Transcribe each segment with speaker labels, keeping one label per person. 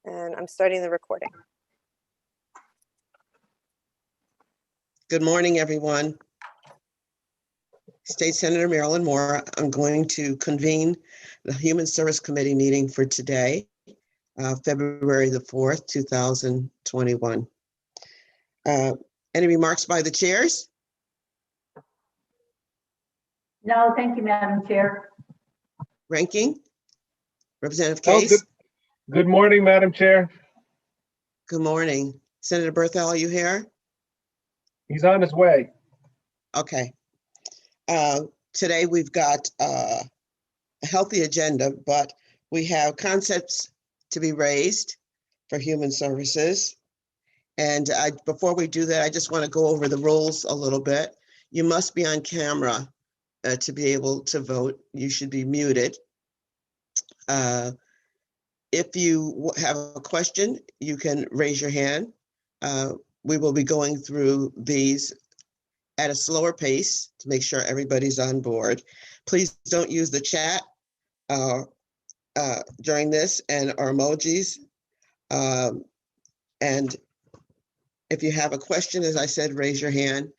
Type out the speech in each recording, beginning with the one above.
Speaker 1: And I'm starting the recording.
Speaker 2: Good morning, everyone. State Senator Marilyn Moore. I'm going to convene the Human Service Committee meeting for today, February the 4th, 2021. Any remarks by the chairs?
Speaker 3: No, thank you, Madam Chair.
Speaker 2: Ranking? Representative
Speaker 4: Oh,
Speaker 2: Case?
Speaker 4: Good morning, Madam Chair.
Speaker 2: Good morning. Senator Berthel, are you here?
Speaker 4: He's on his way.
Speaker 2: Okay. Today we've got a healthy agenda, but we have concepts to be raised for human services. And before we do that, I just want to go over the rules a little bit. You must be on camera to be able to vote. You should be muted. If you have a question, you can raise your hand. We will be going through these at a slower pace to make sure everybody's on board. Please don't use the chat during this and our emojis. And if you have a question, as I said, raise your hand.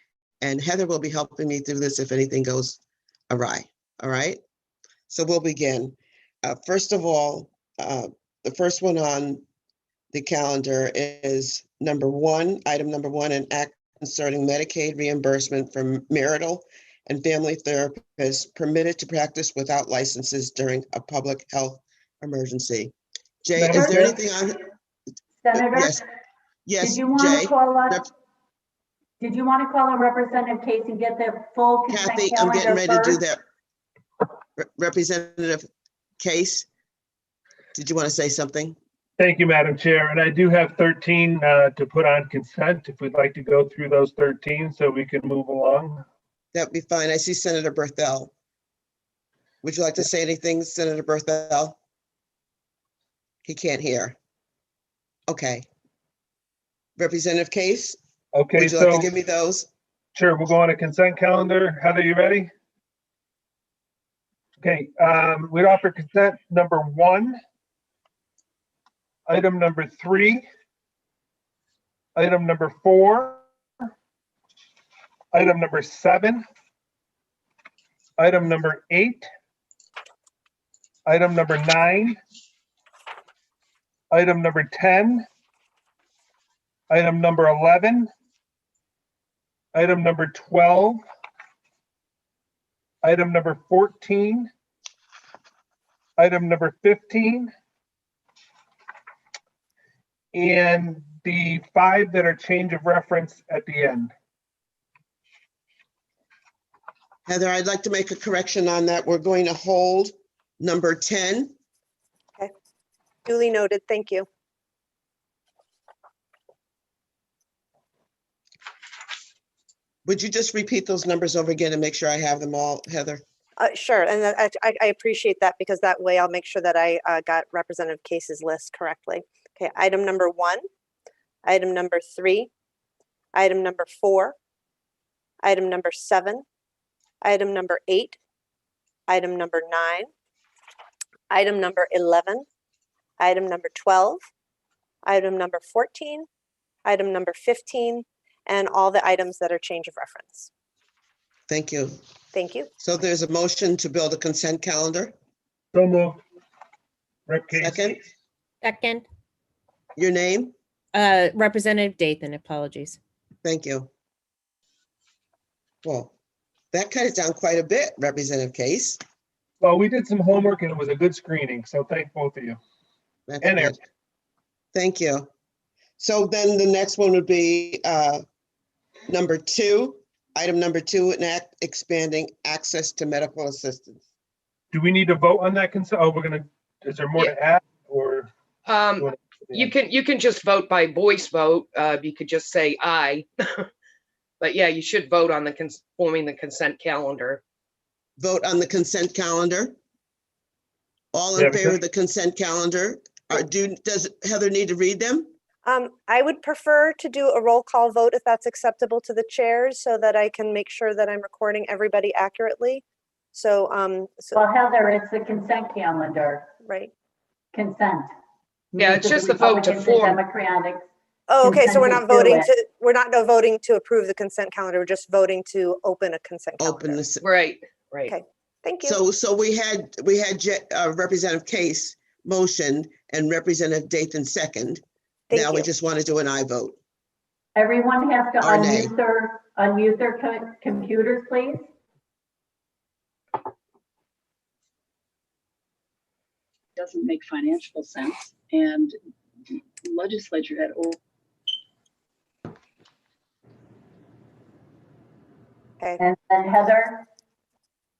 Speaker 2: And Heather will be helping me through this if anything goes awry. All right. So we'll begin. First of all, the first one on the calendar is item number one, an act concerning Medicaid reimbursement from marital and family therapists permitted to practice without licenses during a public health emergency. Jay,
Speaker 4: Madam
Speaker 2: is there
Speaker 4: Chair?
Speaker 2: anything on?
Speaker 3: Senator,
Speaker 2: Yes,
Speaker 3: did you want
Speaker 2: Jay.
Speaker 3: to call a representative Case and get the full consent
Speaker 2: Kathy, I'm getting
Speaker 3: calendar
Speaker 2: ready to do
Speaker 3: first?
Speaker 2: that. Representative Case, did you want to say something?
Speaker 4: Thank you, Madam Chair. And I do have 13 to put on consent if we'd like to go through those 13 so we can move along.
Speaker 2: That'd be fine. I see Senator Berthel. Would you like to say anything, Senator Berthel? He can't hear. Okay. Representative Case,
Speaker 4: Okay,
Speaker 2: would you like
Speaker 4: so
Speaker 2: to give me those?
Speaker 4: sure, we'll go on a consent calendar. Heather, you ready? Okay, we'd offer consent number 1, item number 3, item number 4, item number 7, item number 8, item number 9, item number 10, item number 11, item number 12, item number 14, item number 15, and the 5 that are change of reference at the end.
Speaker 2: Heather, I'd like to make a correction on that. We're going to hold number 10.
Speaker 1: Duly noted. Thank you.
Speaker 2: Would you just repeat those numbers over again and make sure I have them all, Heather?
Speaker 1: Sure. And I appreciate that because that way I'll make sure that I got Representative Case's list correctly. Okay. Item number 1, item number 3, item number 4, item number 7, item number 8, item number 9, item number 11, item number 12, item number 14, item number 15, and all the items that are change of reference.
Speaker 2: Thank you.
Speaker 1: Thank you.
Speaker 2: So there's a motion to build a consent calendar.
Speaker 4: So moved. Rep. Case.
Speaker 2: Second,
Speaker 5: Second,
Speaker 2: your name?
Speaker 5: Representative Dathan, apologies.
Speaker 2: Thank you. Well, that cut it down quite a bit, Representative Case.
Speaker 4: Well, we did some homework and it was a good screening, so thank both of you.
Speaker 2: That's
Speaker 4: And
Speaker 2: good. Thank you. So then the next one would be number 2, item number 2, an act expanding access to medical assistance.
Speaker 4: Do we need to vote on that consent? Oh, is there more to add or?
Speaker 6: You can just vote by voice vote. You could just say aye. But yeah, you should vote on forming the consent calendar.
Speaker 2: Vote on the consent calendar. All
Speaker 4: Yeah,
Speaker 2: in favor of the consent calendar? Does Heather need to read them?
Speaker 1: I would prefer to do a roll call vote if that's acceptable to the chairs so that I can make sure that I'm recording everybody accurately. So,
Speaker 3: Well, Heather, it's the consent calendar.
Speaker 1: right.
Speaker 3: Consent.
Speaker 6: Yeah,
Speaker 3: means
Speaker 6: it's
Speaker 3: that
Speaker 6: just the vote to
Speaker 3: Republicans and
Speaker 6: form.
Speaker 3: Democrats
Speaker 1: Oh, okay, so we're not
Speaker 3: consented to
Speaker 1: voting
Speaker 3: it.
Speaker 1: to, we're not voting to approve the consent calendar, we're just voting to open a consent
Speaker 2: Open
Speaker 1: calendar.
Speaker 2: this.
Speaker 6: Right, right.
Speaker 1: Okay. Thank you.
Speaker 2: So we had Representative Case motion and Representative Dathan second.
Speaker 1: Thank
Speaker 2: Now we
Speaker 1: you.
Speaker 2: just want to do an I vote.
Speaker 3: Everyone has to
Speaker 2: Or nay.
Speaker 3: unmute their computers, please.
Speaker 7: Doesn't make financial sense, and the legislature had
Speaker 1: Okay.
Speaker 3: And Heather,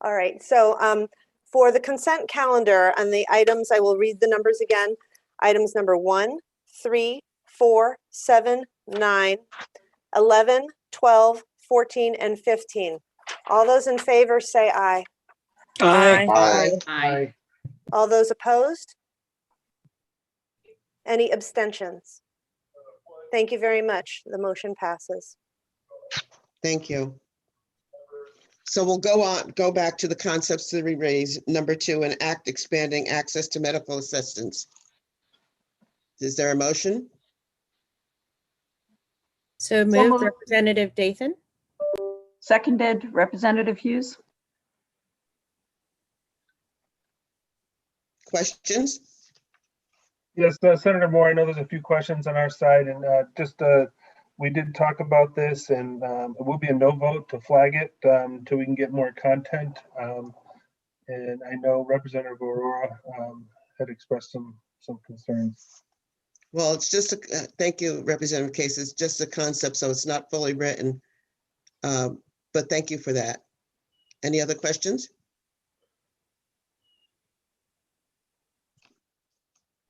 Speaker 1: All right, so for the consent calendar and the items, I will read the numbers again. Items number 1, 3, 4, 7, 9, 11, 12, 14, and 15. All those in favor say aye.
Speaker 5: Aye.
Speaker 2: Aye.
Speaker 6: Aye.
Speaker 1: All those opposed? Any abstentions? Thank you very much. The motion passes.
Speaker 2: Thank you. So we'll go back to the concepts to re-raise number 2 and act expanding access to medical assistance. Is there a motion?
Speaker 5: So moved,
Speaker 7: moved.
Speaker 5: Representative Dathan.
Speaker 7: seconded. Representative Hughes?
Speaker 2: Questions?
Speaker 4: Yes, Senator Moore, I know there's a few questions on our side, and we did talk about this, and it will be a no vote to flag it until we can get more content. And I know Representative Aurora had expressed some concerns.
Speaker 2: Well, it's just, thank you, Representative Case. It's just a concept, so it's not fully written. But thank you for that. Any other questions?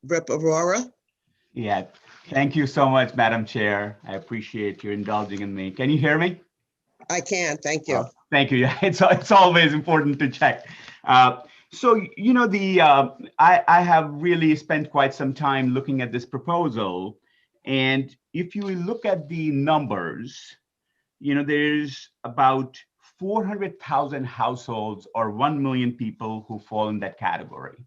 Speaker 2: Rep. Aurora?
Speaker 8: Yeah, thank you so much, Madam Chair. I appreciate you indulging in me. Can you hear me?
Speaker 2: I can, thank you.
Speaker 8: Oh, thank you. Yeah, it's always important to check. So, you know, I have really spent quite some time looking at this proposal. And if you look at the numbers, you know, there's about 400,000 households or 1 million people who fall in that category.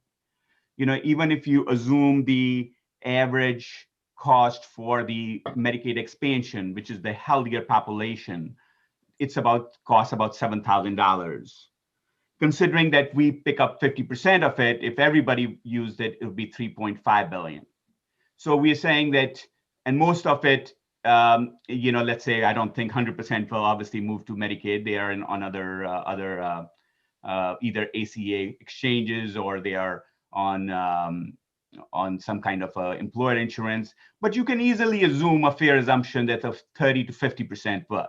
Speaker 8: You know, even if you assume the average cost for the Medicaid expansion, which is the healthier population, costs about $7,000. Considering that we pick up 50% of it, if everybody used it, it would be 3.5 billion. So we're saying that, and most of it, you know, let's say I don't think 100% will obviously move to Medicaid. They are on other either ACA exchanges or they are on some kind of employer insurance. But you can easily assume a fair assumption that of 30 to 50% will.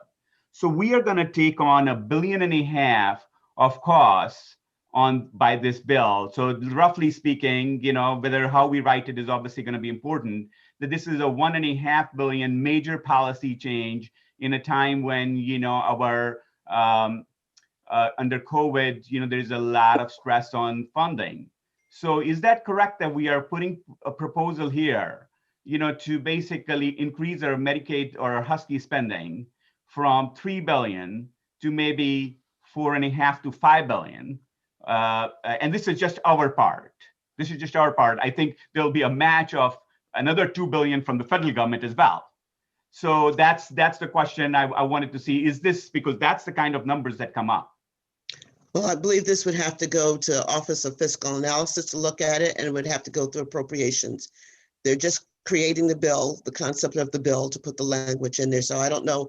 Speaker 8: So we are going to take on $1.5 billion of costs by this bill. So roughly speaking, you know, whether how we write it is obviously going to be important, that this is a $1.5 billion major policy change in a time when, you know, our under COVID, you know, there's a lot of stress on funding. So is that correct that we are putting a proposal here, you know, to basically increase our Medicaid or our Husky spending from $3 billion to maybe 4.5 to 5 billion? And this is just our part. This is just our part. I think there'll be a match of another 2 billion from the federal government as well. So that's the question I wanted to see. Is this because that's the kind of numbers that come up?
Speaker 2: Well, I believe this would have to go to Office of Fiscal Analysis to look at it, and it would have to go through appropriations. They're just creating the bill, the concept of the bill, to put the language in there. So I don't know,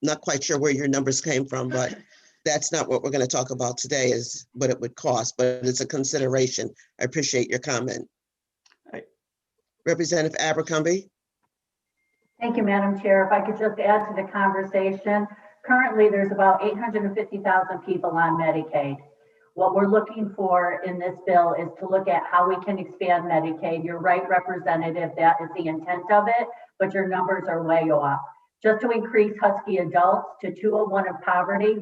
Speaker 2: not quite sure where your numbers came from, but that's not what we're going to talk about today, is what it would cost, but it's a consideration. I appreciate your comment.
Speaker 8: Right.
Speaker 2: Representative Abercrombie?
Speaker 3: thank you, Madam Chair. If I could just add to the conversation, currently there's about 850,000 people on Medicaid. What we're looking for in this bill is to look at how we can expand Medicaid. You're right, Representative, that is the intent of it, but your numbers are way off. Just to increase Husky adults to 201 of poverty,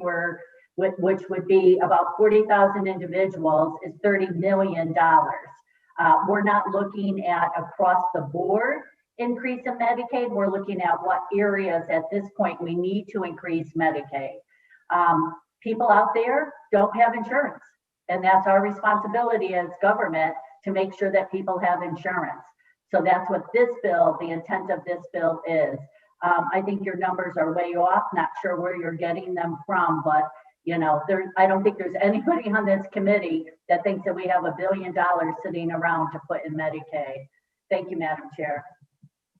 Speaker 3: which would be about 40,000 individuals, is $30 million. We're not looking at across the board increase in Medicaid. We're looking at what areas at this point we need to increase Medicaid. People out there don't have insurance, and that's our responsibility as government to make sure that people have insurance. So that's what this bill, the intent of this bill is. I think your numbers are way off, not sure where you're getting them from, but you know, I don't think there's anybody on this committee that thinks that we have $1 billion sitting around to put in Medicaid. Thank you, Madam Chair.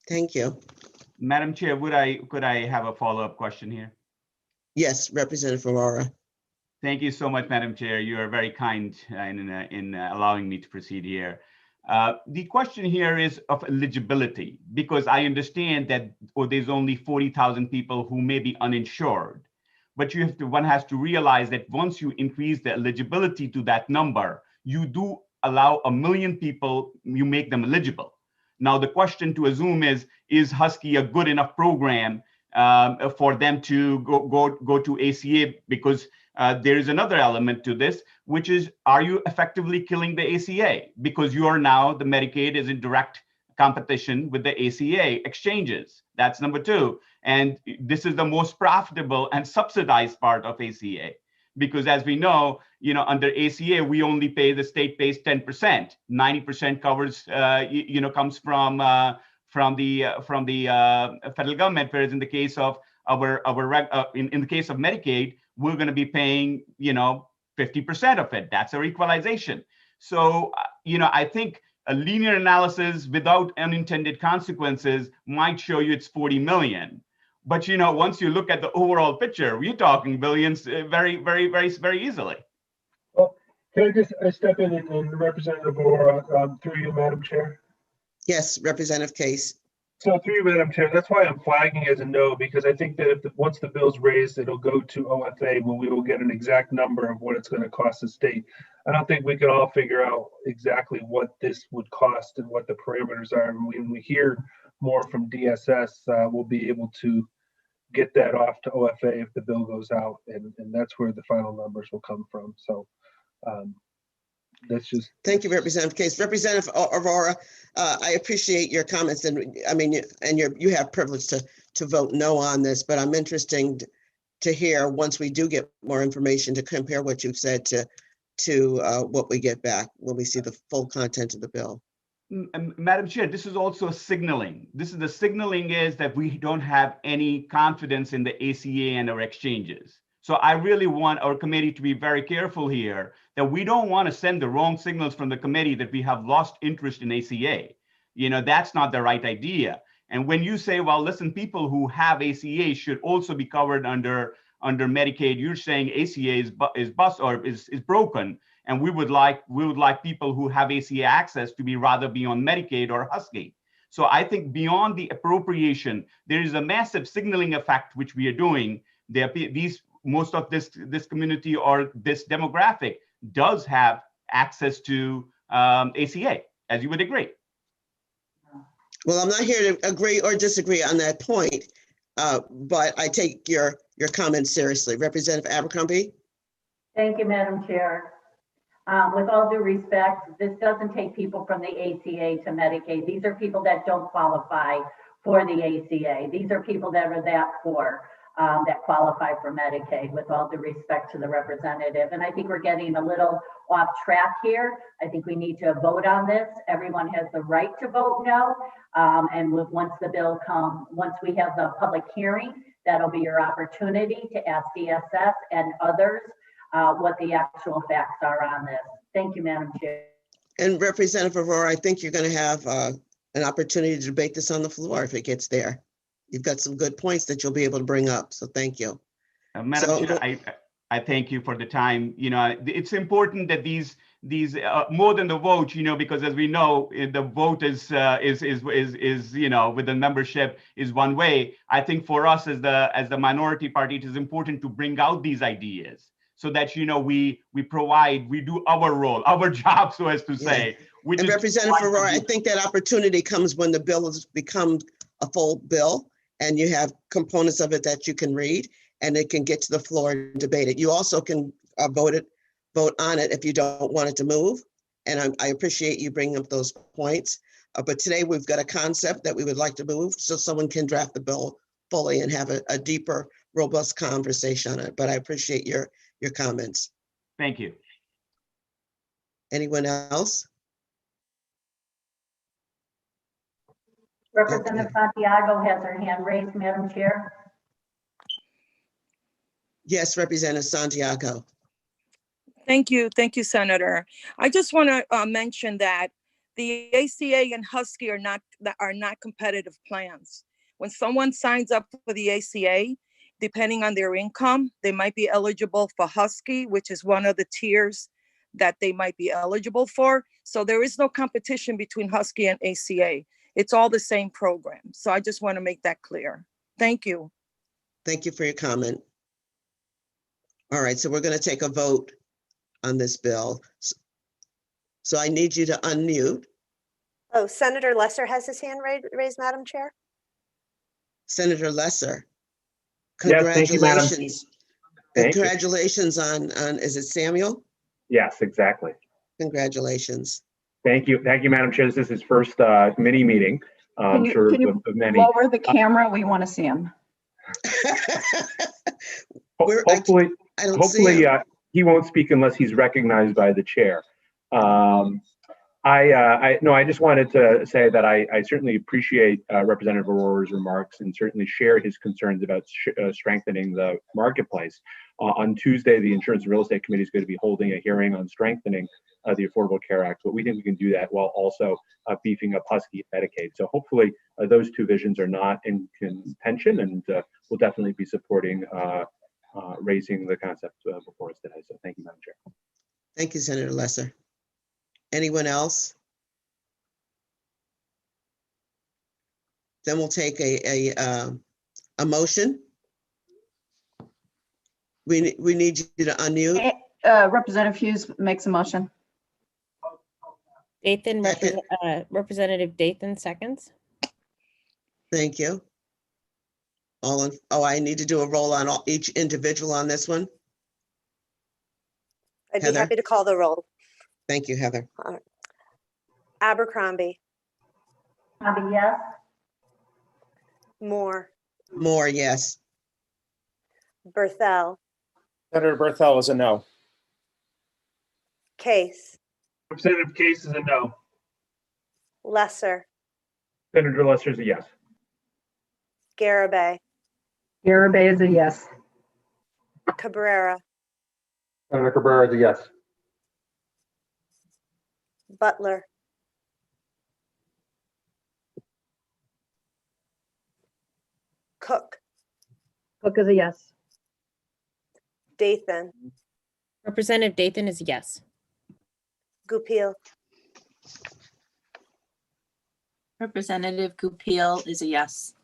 Speaker 2: Thank you.
Speaker 8: Madam Chair, could I have a follow-up question here?
Speaker 2: Yes, Representative Aurora.
Speaker 8: Thank you so much, Madam Chair. You are very kind in allowing me to proceed here. The question here is of eligibility, because I understand that there's only 40,000 people who may be uninsured. But one has to realize that once you increase the eligibility to that number, you do allow 1 million people, you make them eligible. Now, the question to assume is Husky a good enough program for them to go to ACA? Because there is another element to this, which is, are you effectively killing the ACA? Because you are now, the Medicaid is in direct competition with the ACA exchanges. That's number two. And this is the most profitable and subsidized part of ACA. Because as we know, under ACA, we only pay, the state pays 10%. 90% covers, comes from the federal government. Whereas in the case of in the case of Medicaid, we're going to be paying, 50% of it. That's our equalization. So, I think a linear analysis without unintended consequences might show you it's 40 million. But, once you look at the overall picture, we're talking billions very, very, very, very easily.
Speaker 4: Well, can I just step in and Representative Aurora, through you, Madam Chair?
Speaker 2: Yes, Representative Case.
Speaker 4: So through you, Madam Chair, that's why I'm flagging as a no, because I think that once the bill's raised, it'll go to OFA where we will get an exact number of what it's going to cost the state. I don't think we can all figure out exactly what this would cost and what the parameters are. And when we hear more from DSS, we'll be able to get that off to OFA if the bill goes out, and that's where the final numbers will come from. So that's just.
Speaker 2: Thank you, Representative Case. Representative Aurora, I appreciate your comments, and I mean, and you have privilege to vote no on this, but I'm interested to hear once we do get more information to compare what you've said to what we get back when we see the full content of the bill.
Speaker 8: Madam Chair, this is also signaling. The signaling is that we don't have any confidence in the ACA and our exchanges. So I really want our committee to be very careful here that we don't want to send the wrong signals from the committee that we have lost interest in ACA. That's not the right idea. And when you say, well, listen, people who have ACA should also be covered under Medicaid, you're saying ACA is bust or is broken. And we would like people who have ACA access to be on Medicaid or Husky. So I think beyond the appropriation, there is a massive signaling effect which we are doing. Most of this community or this demographic does have access to ACA, as you would agree.
Speaker 2: Well, I'm not here to agree or disagree on that point, but I take your comments seriously. Representative Abercrombie?
Speaker 3: Thank you, Madam Chair. With all due respect, this doesn't take people from the ACA to Medicaid. These are people that don't qualify for the ACA. These are people that are that poor that qualify for Medicaid, with all due respect to the representative. And I think we're getting a little off track here. I think we need to vote on this. Everyone has the right to vote no. And once the bill comes, once we have the public hearing, that'll be your opportunity to ask DSS and others what the actual facts are on this. Thank you, Madam Chair.
Speaker 2: And Representative Aurora, I think you're going to have an opportunity to debate this on the floor if it gets there. You've got some good points that you'll be able to bring up, so thank you.
Speaker 8: Madam Chair, I thank you for the time. It's important that these more than the vote, because as we know, the vote is with the membership is one way. I think for us as the minority party, it is important to bring out these ideas so that we do our role, our job, so as to say.
Speaker 2: Yeah. And Representative Aurora, I think that opportunity comes when the bill has become a full bill and you have components of it that you can read and it can get to the floor and debate it. You also can vote on it if you don't want it to move. And I appreciate you bringing up those points. But today we've got a concept that we would like to move so someone can draft the bill fully and have a deeper, robust conversation on it. But I appreciate your comments.
Speaker 8: Thank you.
Speaker 2: Anyone else?
Speaker 3: Representative Santiago has her hand raised, Madam Chair.
Speaker 2: Yes, Representative Santiago.
Speaker 9: Thank you, Senator. I just want to mention that the ACA and Husky are not competitive plans. When someone signs up for the ACA, depending on their income, they might be eligible for Husky, which is one of the tiers that they might be eligible for. So there is no competition between Husky and ACA. It's all the same program. So I just want to make that clear. Thank you.
Speaker 2: Thank you for your comment. All right, so we're going to take a vote on this bill. So I need you to unmute.
Speaker 1: Oh, Senator Lesser has his hand raised, Madam Chair.
Speaker 2: Senator Lesser.
Speaker 10: Yes, thank you, Madam.
Speaker 2: Congratulations.
Speaker 10: Thank you.
Speaker 2: Congratulations on, is it Samuel?
Speaker 10: Yes, exactly.
Speaker 2: Congratulations.
Speaker 10: Thank you, Madam Chair. This is his first mini meeting.
Speaker 11: Can you
Speaker 10: Of many.
Speaker 11: lower the camera? We want to see him.
Speaker 10: Hopefully,
Speaker 2: I don't see him.
Speaker 10: he won't speak unless he's recognized by the chair. I just wanted to say that I certainly appreciate Representative Aurora's remarks and certainly share his concerns about strengthening the marketplace. On Tuesday, the Insurance and Real Estate Committee is going to be holding a hearing on strengthening the Affordable Care Act, but we think we can do that while also beefing up Husky Medicaid. So hopefully those two visions are not in contention, and we'll definitely be supporting raising the concept before us today. So thank you, Madam Chair.
Speaker 2: Thank you, Senator Lesser. Anyone else? Then we'll take a motion. We need you to unmute.
Speaker 11: Representative Hughes makes a motion.
Speaker 5: Dathan,
Speaker 2: Second.
Speaker 5: Representative Dathan seconds.
Speaker 2: Thank you. I need to do a roll on each individual on this one.
Speaker 1: I'd be
Speaker 2: Heather?
Speaker 1: happy to call the roll.
Speaker 2: Thank you, Heather.
Speaker 1: Abercrombie,
Speaker 3: Abe, yes.
Speaker 1: Moore,
Speaker 2: Moore, yes.
Speaker 1: Berthel,
Speaker 12: Senator Berthel is a no.
Speaker 1: Case,
Speaker 4: Representative Case is a no.
Speaker 1: Lesser,
Speaker 10: Senator Lesser is a yes.
Speaker 1: Garabay,
Speaker 11: Garabay is a yes.
Speaker 1: Cabrera,
Speaker 12: Senator Cabrera is a yes.
Speaker 1: Butler, Cook,
Speaker 11: Cook is a yes.
Speaker 1: Dathan,
Speaker 5: Representative Dathan is a yes.
Speaker 1: Goupil,
Speaker 13: Representative Goupil is a yes.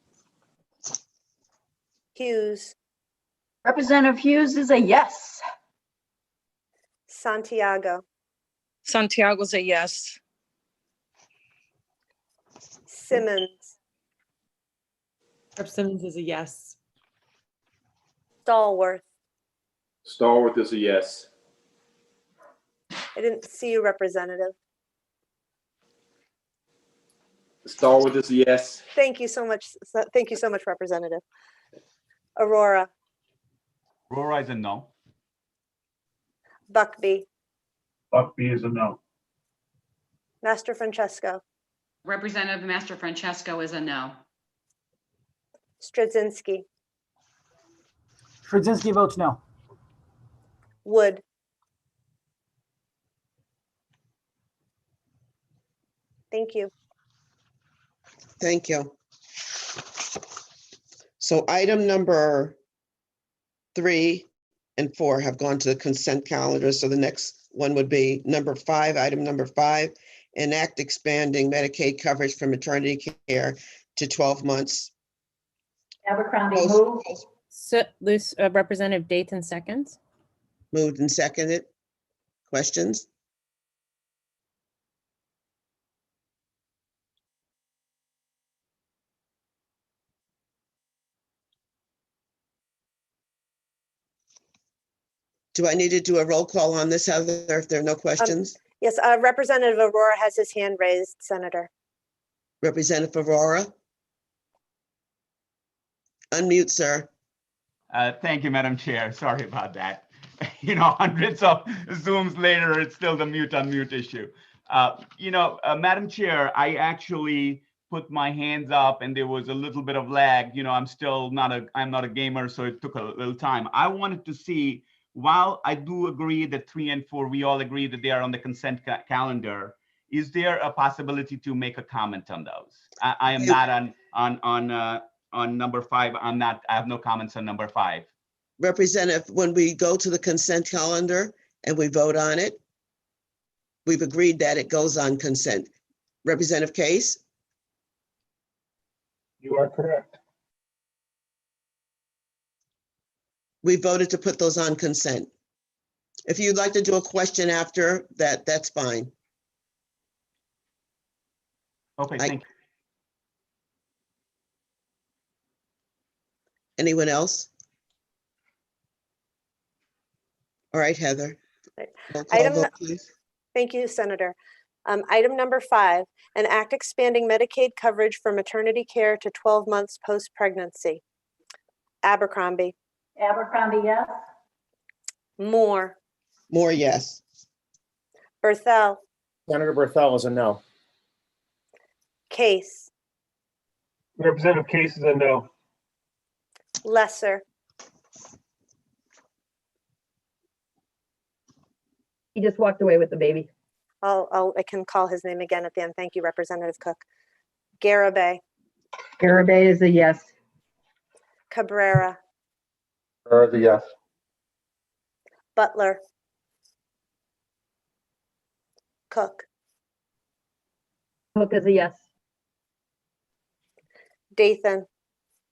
Speaker 1: Hughes,
Speaker 11: Representative Hughes is a yes.
Speaker 1: Santiago,
Speaker 9: Santiago's a yes.
Speaker 1: Simmons,
Speaker 13: Simmons is a yes.
Speaker 1: Stallworth.
Speaker 12: Stallworth is a yes.
Speaker 1: I didn't see you, Representative.
Speaker 12: Stallworth is a yes.
Speaker 1: Thank you so much. Thank you so much, Representative. Aurora,
Speaker 8: Aurora is a no.
Speaker 1: Buckby,
Speaker 4: Buckby is a no.
Speaker 1: Master Francesco,
Speaker 13: Representative Master Francesco is a no.
Speaker 1: Stradzinski,
Speaker 14: Stradzinski votes no.
Speaker 1: Wood, thank you.
Speaker 2: Thank you. So item number 3 and 4 have gone to the consent calendar. So the next one would be number 5, item number 5, enact expanding Medicaid coverage for maternity care to 12 months.
Speaker 3: Abercrombie, move.
Speaker 5: So, Representative Dathan seconds.
Speaker 2: Moved and seconded. Questions? Do I need to do a roll call on this, Heather, if there are no questions?
Speaker 1: Yes, Representative Aurora has his hand raised, Senator.
Speaker 2: Representative Aurora? Unmute, sir.
Speaker 8: Thank you, Madam Chair. Sorry about that. Hundreds of Zooms later, it's still the mute unmute issue. Madam Chair, I actually put my hands up and there was a little bit of lag, I'm not a gamer, so it took a little time. I wanted to see, while I do agree that 3 and 4, we all agree that they are on the consent calendar, is there a possibility to make a comment on those? I am not on number 5. I have no comments on number 5.
Speaker 2: Representative, when we go to the consent calendar and we vote on it, we've agreed that it goes on consent. Representative Case?
Speaker 4: You are correct.
Speaker 2: We voted to put those on consent. If you'd like to do a question after that, that's fine.
Speaker 8: Okay, thank you.
Speaker 2: Anyone else? All right, Heather.
Speaker 1: Right.
Speaker 2: Roll call
Speaker 1: Item
Speaker 2: vote, please.
Speaker 1: Thank you, Senator. Item number 5, an act expanding Medicaid coverage for maternity care to 12 months post-pregnancy. Abercrombie.
Speaker 3: Abercrombie, yes.
Speaker 1: Moore.
Speaker 2: Moore, yes.
Speaker 1: Berthel.
Speaker 12: Senator Berthel is a no.
Speaker 1: Case.
Speaker 4: Representative Case is a no.
Speaker 1: Lesser.
Speaker 11: He just walked away with the baby.
Speaker 1: I can call his name again at the end. Thank you, Representative Cook. Garabay.
Speaker 11: Garabay is a yes.
Speaker 1: Cabrera.
Speaker 12: Is a yes.
Speaker 1: Butler. Cook.
Speaker 11: Cook is a yes.
Speaker 1: Dathan.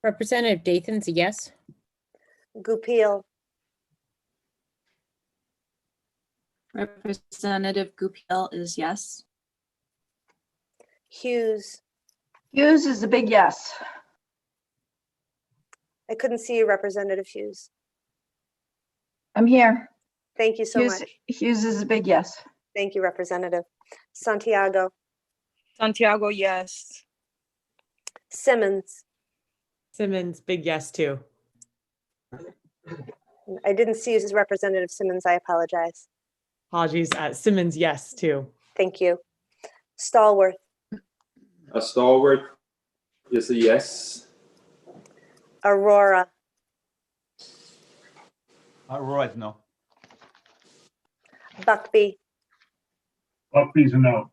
Speaker 5: Representative Dathan's a yes.
Speaker 1: Goupil.
Speaker 13: Representative Goupil is yes.
Speaker 1: Hughes.
Speaker 11: Hughes is a big yes.
Speaker 1: I couldn't see you, Representative Hughes.
Speaker 11: I'm here.
Speaker 1: Thank you so
Speaker 11: Hughes,
Speaker 1: much.
Speaker 11: Hughes is a big yes.
Speaker 1: Thank you, Representative. Santiago.
Speaker 9: Santiago, yes.
Speaker 1: Simmons.
Speaker 14: Simmons, big yes too.
Speaker 1: I didn't see you as Representative Simmons. I apologize.
Speaker 14: Apologies. Simmons, yes too.
Speaker 1: Thank you. Stallworth.
Speaker 12: Stalwart is a yes.
Speaker 1: Aurora.
Speaker 8: Roy's no.
Speaker 1: Buckby.
Speaker 4: Buckby's a no.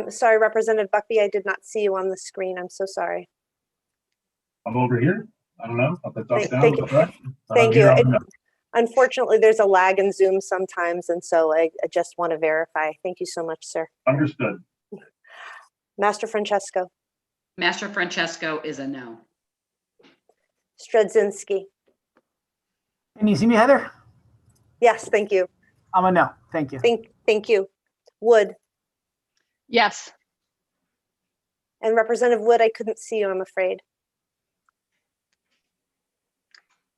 Speaker 1: Sorry, Representative Buckby, I did not see you on the screen. I'm so sorry.
Speaker 4: I'm over here. I don't know. Up the top down.
Speaker 1: Thank you. Thank you. Unfortunately, there's a lag in Zoom sometimes, and so I just want to verify. Thank you so much, sir.
Speaker 4: Understood.
Speaker 1: Master Francesco.
Speaker 13: Master Francesco is a no.
Speaker 1: Stredzinski.
Speaker 15: Can you see me, Heather?
Speaker 1: Yes, thank you.
Speaker 15: I'm a no. Thank you.
Speaker 1: Thank you. Wood.
Speaker 11: Yes.
Speaker 1: And Representative Wood, I couldn't see you, I'm afraid.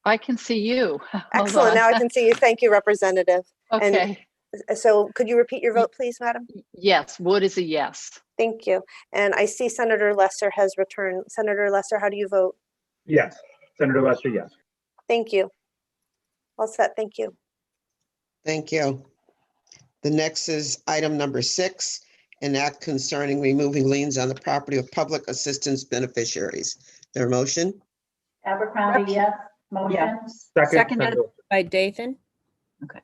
Speaker 11: I can see you. Hold
Speaker 1: Excellent.
Speaker 11: on.
Speaker 1: Now I can see you. Thank you, Representative.
Speaker 11: Okay.
Speaker 1: And so could you repeat your vote, please, Madam?
Speaker 11: Yes, Wood is a yes.
Speaker 1: Thank you. And I see Senator Lesser has returned. Senator Lesser, how do you vote?
Speaker 10: Yes. Senator Lester, yes.
Speaker 1: Thank you. All set. Thank you.
Speaker 2: Thank you. The next is item number 6, an act concerning removing liens on the property of public assistance beneficiaries. Their motion?
Speaker 3: Abercrombie, yes. Motion.
Speaker 11: Yes.
Speaker 5: Seconded by Dathan.
Speaker 11: Okay.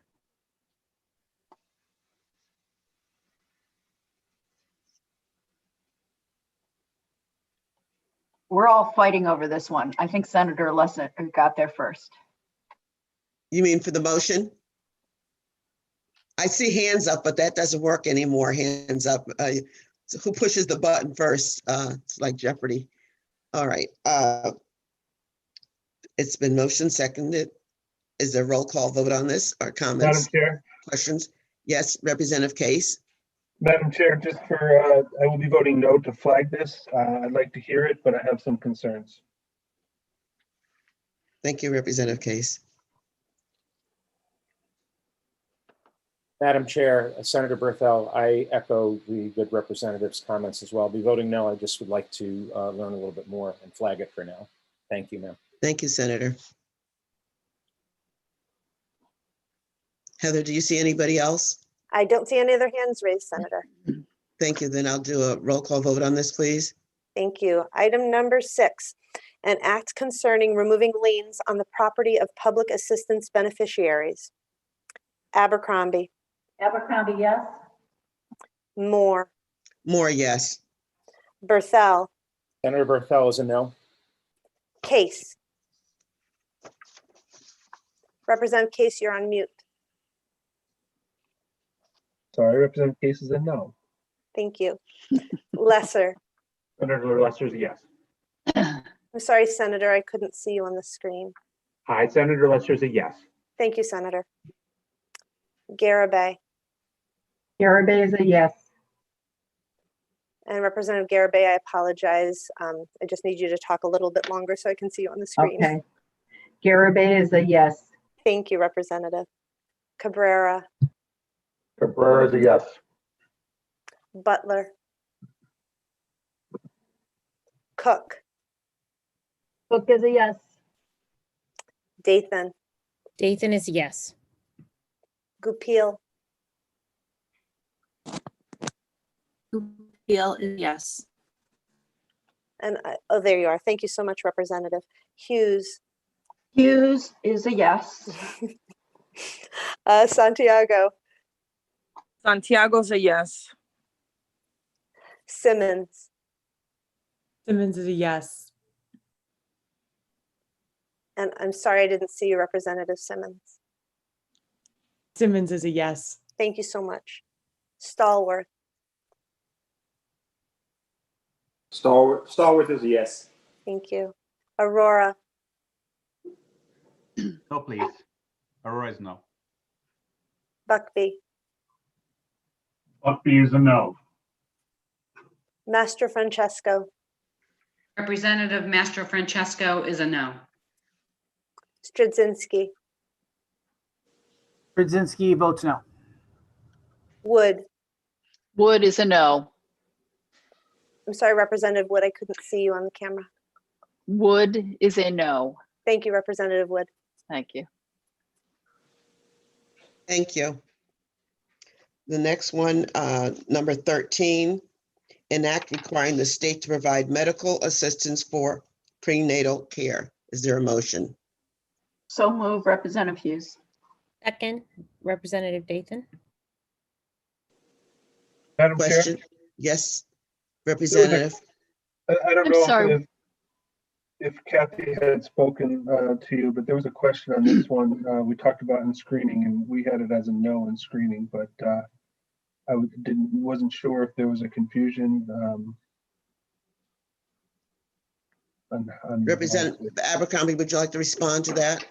Speaker 11: We're all fighting over this one. I think Senator Lesser got there first.
Speaker 2: You mean for the motion? I see hands up, but that doesn't work anymore. Hands up. So who pushes the button first? It's like Jeopardy. All right. It's been motion seconded. Is there a roll call vote on this or
Speaker 4: Madam
Speaker 2: comments,
Speaker 4: Chair.
Speaker 2: questions? Yes, Representative Case.
Speaker 4: Madam Chair, just for, I will be voting no to flag this. I'd like to hear it, but I have some concerns.
Speaker 2: Thank you, Representative Case.
Speaker 12: Madam Chair, Senator Berthel, I echo the good representative's comments as well. I'll be voting no. I just would like to learn a little bit more and flag it for now. Thank you, ma'am.
Speaker 2: Thank you, Senator. Heather, do you see anybody else?
Speaker 1: I don't see any other hands raised, Senator.
Speaker 2: Thank you. Then I'll do a roll call vote on this, please.
Speaker 1: Thank you. Item number 6, an act concerning removing liens on the property of public assistance beneficiaries. Abercrombie,
Speaker 3: Abercrombie, yes.
Speaker 1: Moore,
Speaker 2: More yes.
Speaker 1: Berthel,
Speaker 12: Senator Berthel is a no.
Speaker 1: Case. Representative Case, you're on mute.
Speaker 4: Sorry, Representative Case is a no.
Speaker 1: Thank you. Lesser.
Speaker 10: Senator Lesser is a yes.
Speaker 1: I'm sorry, Senator, I couldn't see you on the screen.
Speaker 10: Hi, Senator Lesser is a yes.
Speaker 1: Thank you, Senator. Garabay.
Speaker 3: Garabay is a yes.
Speaker 1: And Representative Garabay, I apologize. I just need you to talk a little bit longer so I can see you on the screen.
Speaker 3: Okay. Garabay is a yes.
Speaker 1: Thank you, Representative. Cabrera,
Speaker 10: Cabrera is a yes.
Speaker 1: Butler, Cook,
Speaker 3: Cook is a yes.
Speaker 1: Dathan,
Speaker 5: Dathan is a yes.
Speaker 1: Goupil,
Speaker 13: Goupil is yes.
Speaker 1: and oh, there you are. Thank you so much, Representative. Hughes,
Speaker 11: Hughes is a yes.
Speaker 1: Santiago,
Speaker 9: Santiago's a yes.
Speaker 1: Simmons,
Speaker 14: Simmons is a yes.
Speaker 1: and I'm sorry I didn't see you, Representative Simmons.
Speaker 14: Simmons is a yes.
Speaker 1: Thank you so much. Stallworth,
Speaker 10: Stallworth is a yes.
Speaker 1: thank you. Aurora,
Speaker 8: No, please. Aurora is no.
Speaker 1: Buckby,
Speaker 10: Buckby is a no.
Speaker 1: Master Francesco,
Speaker 13: Representative Mastro Francesco is a no.
Speaker 1: Stradzinski,
Speaker 15: Brzezinski votes no.
Speaker 1: Wood.
Speaker 11: Wood is a no.
Speaker 1: I'm sorry, Representative Wood, I couldn't see you on the camera.
Speaker 11: Wood is a no.
Speaker 1: Thank you, Representative Wood.
Speaker 11: Thank you.
Speaker 2: Thank you. The next one, number 13, an act requiring the state to provide medical assistance for prenatal care. Is there a motion?
Speaker 11: So move, Representative Hughes.
Speaker 5: Second, Representative Dathan.
Speaker 4: Madam Chair,
Speaker 2: Question? Yes, Representative.
Speaker 4: I don't
Speaker 11: I'm
Speaker 4: know
Speaker 11: sorry.
Speaker 4: if Kathy had spoken to you, but there was a question on this one we talked about in screening, and we had it as a no in screening, but I wasn't sure if there was a confusion. On
Speaker 2: Representative Abercrombie, would you like to respond to that?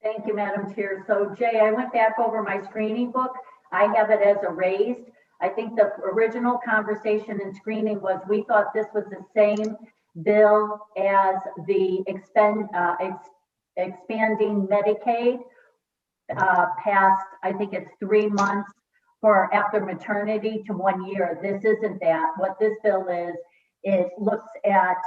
Speaker 3: Thank you, Madam Chair. So Jay, I went back over my screening book. I have it as erased. I think the original conversation in screening was we thought this was the same bill as the expanding Medicaid past, I think it's 3 months for after maternity to 1 year. This isn't that. What this bill is, it looks at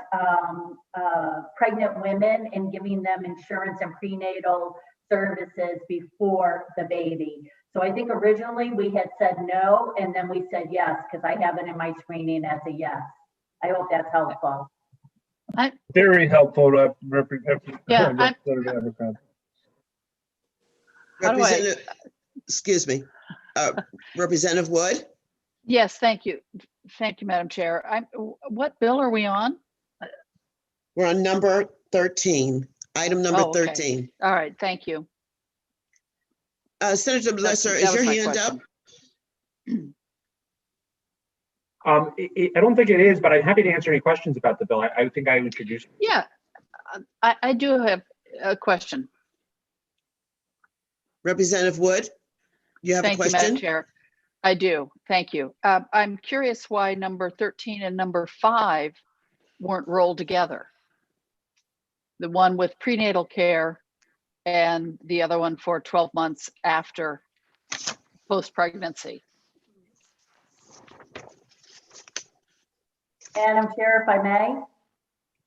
Speaker 3: pregnant women and giving them insurance and prenatal services before the baby. So I think originally we had said no, and then we said yes, because I have it in my screening as a yes. I hope that's helpful.
Speaker 4: Very helpful, Representative
Speaker 11: Yeah,
Speaker 4: Abercrombie.
Speaker 11: How do I-
Speaker 2: Representative, excuse me, Representative Wood?
Speaker 11: Yes, thank you. Thank you, Madam Chair. What bill are we on?
Speaker 2: We're on number 13, item number
Speaker 11: Oh, okay.
Speaker 2: 13.
Speaker 11: All right, thank you.
Speaker 2: Senator Lesser,
Speaker 11: that
Speaker 2: is your
Speaker 11: was my
Speaker 2: hand up?
Speaker 11: question.
Speaker 10: I don't think it is, but I'm happy to answer any questions about the bill. I think I introduced.
Speaker 11: Yeah, I do have a question.
Speaker 2: Representative Wood, you have a
Speaker 11: Thank you, Madam
Speaker 2: question?
Speaker 11: Chair. I do. Thank you. I'm curious why number 13 and number 5 weren't rolled together. The one with prenatal care and the other one for 12 months after post-pregnancy.
Speaker 3: Madam Chair, if I may,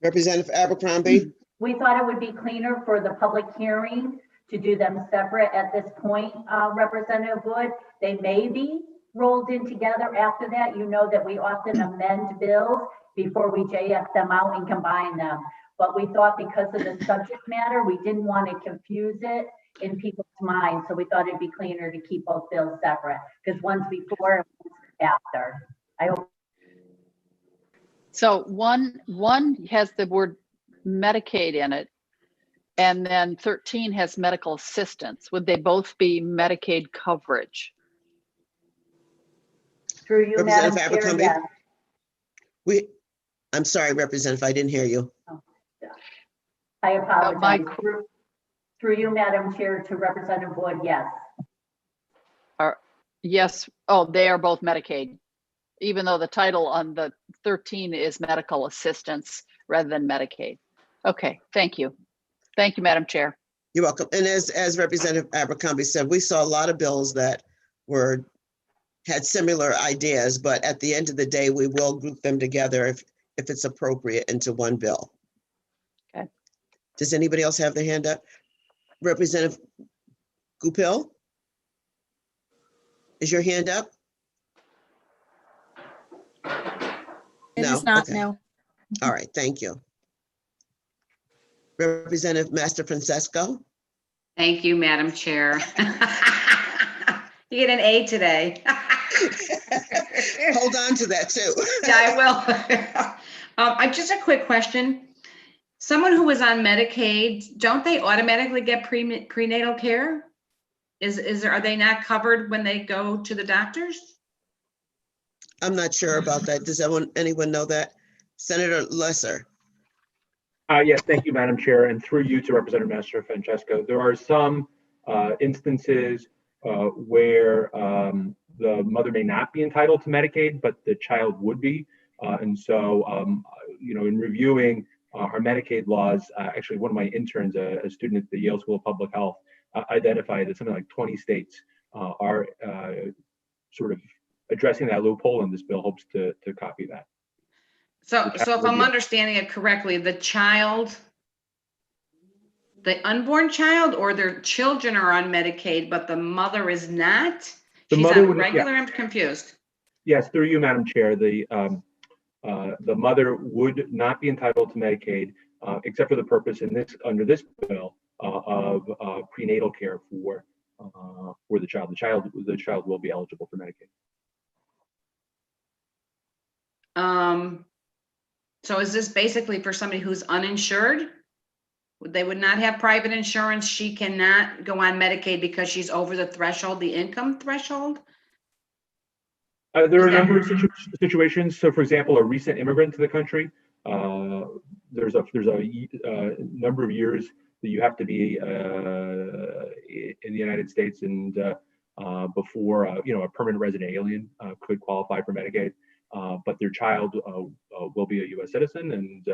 Speaker 2: Representative Abercrombie?
Speaker 3: we thought it would be cleaner for the public hearing to do them separate at this point, Representative Wood. They may be rolled in together after that, you know that we often amend bills before we JF them out and combine them. But we thought because of the subject matter, we didn't want to confuse it in people's minds. So we thought it'd be cleaner to keep both bills separate, because one's before and one's after. I hope.
Speaker 11: So one has the word Medicaid in it, and then 13 has medical assistance. Would they both be Medicaid coverage?
Speaker 3: Through you, Madam
Speaker 2: Representative
Speaker 3: Chair,
Speaker 2: Abercrombie?
Speaker 3: yes.
Speaker 2: I'm sorry, Representative, I didn't hear you.
Speaker 3: I apologize. Through you, Madam Chair, to Representative Wood, yes.
Speaker 11: Yes. Oh, they are both Medicaid, even though the title on the 13 is medical assistance rather than Medicaid. Okay, thank you. Thank you, Madam Chair.
Speaker 2: You're welcome. And as Representative Abercrombie said, we saw a lot of bills that had similar ideas, but at the end of the day, we will group them together if it's appropriate into one bill.
Speaker 11: Okay.
Speaker 2: Does anybody else have their hand up? Representative Goupil? Is your hand up?
Speaker 16: It
Speaker 2: No?
Speaker 16: is not,
Speaker 2: Okay.
Speaker 16: no.
Speaker 2: All right, thank you. Representative Master Francesco?
Speaker 13: Thank you, Madam Chair. You get an A today.
Speaker 2: Hold on to that too.
Speaker 13: Yeah, I will. Just a quick question. Someone who is on Medicaid, don't they automatically get prenatal care? Are they not covered when they go to the doctors?
Speaker 2: I'm not sure about that. Does anyone know that? Senator Lesser?
Speaker 10: Yes, thank you, Madam Chair, and through you to Representative Master Francesco. There are some instances where the mother may not be entitled to Medicaid, but the child would be. And so, in reviewing our Medicaid laws, actually one of my interns, a student at the Yale School of Public Health, identified that something like 20 states are sort of addressing that loophole, and this bill hopes to copy that.
Speaker 13: So if I'm understanding it correctly, the unborn child or their children are on Medicaid, but the mother is not? She's on regular? I'm confused.
Speaker 10: Yes, through you, Madam Chair, the mother would not be entitled to Medicaid, except for the purpose under this bill of prenatal care for the child. The child will be eligible for Medicaid.
Speaker 13: So is this basically for somebody who's uninsured? They would not have private insurance. She cannot go on Medicaid because she's over the threshold, the income threshold?
Speaker 10: There are a number of situations. So, for example, a recent immigrant to the country, there's a number of years that you have to be in the United States, and before a permanent resident alien could qualify for Medicaid. But their child will be a U.S. citizen and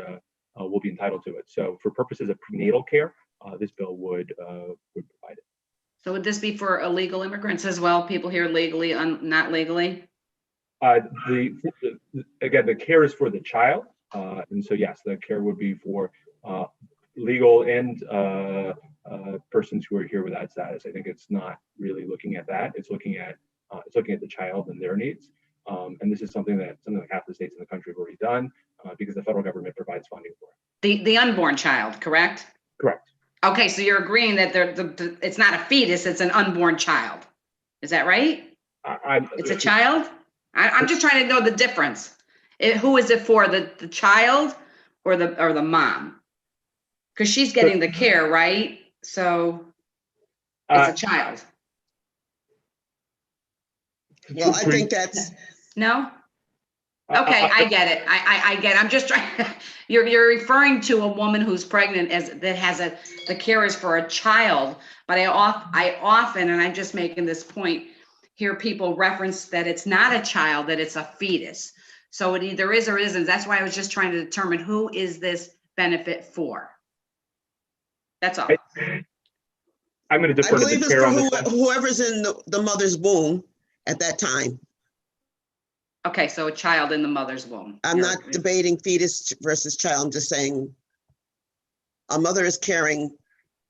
Speaker 10: will be entitled to it. So, for purposes of prenatal care, this bill would provide it.
Speaker 13: So would this be for illegal immigrants as well? People here legally, not legally?
Speaker 10: Again, the care is for the child, and so yes, the care would be for legal and persons who are here without status. I think it's not really looking at that. It's looking at the child and their needs. And this is something like half the states in the country have already done because the federal government provides funding for it.
Speaker 13: The unborn child, correct?
Speaker 10: Correct.
Speaker 13: Okay, so you're agreeing that it's not a fetus, it's an unborn child. Is that right? It's a child? I'm just trying to know the difference. Who is it for, the child or the mom? Because she's getting the care, right? So it's a child.
Speaker 2: Well, I think that's...
Speaker 13: No? Okay, I get it. I get it. I'm just trying. You're referring to a woman who's pregnant that has the care is for a child, but I often, and I'm just making this point, hear people reference that it's not a child, that it's a fetus. So it either is or isn't. That's why I was just trying to determine who is this benefit for. That's all.
Speaker 10: I'm going to defer to the chair on this.
Speaker 2: Whoever's in the mother's womb at that time.
Speaker 13: Okay, so a child in the mother's womb.
Speaker 2: I'm not debating fetus versus child. I'm just saying a mother is carrying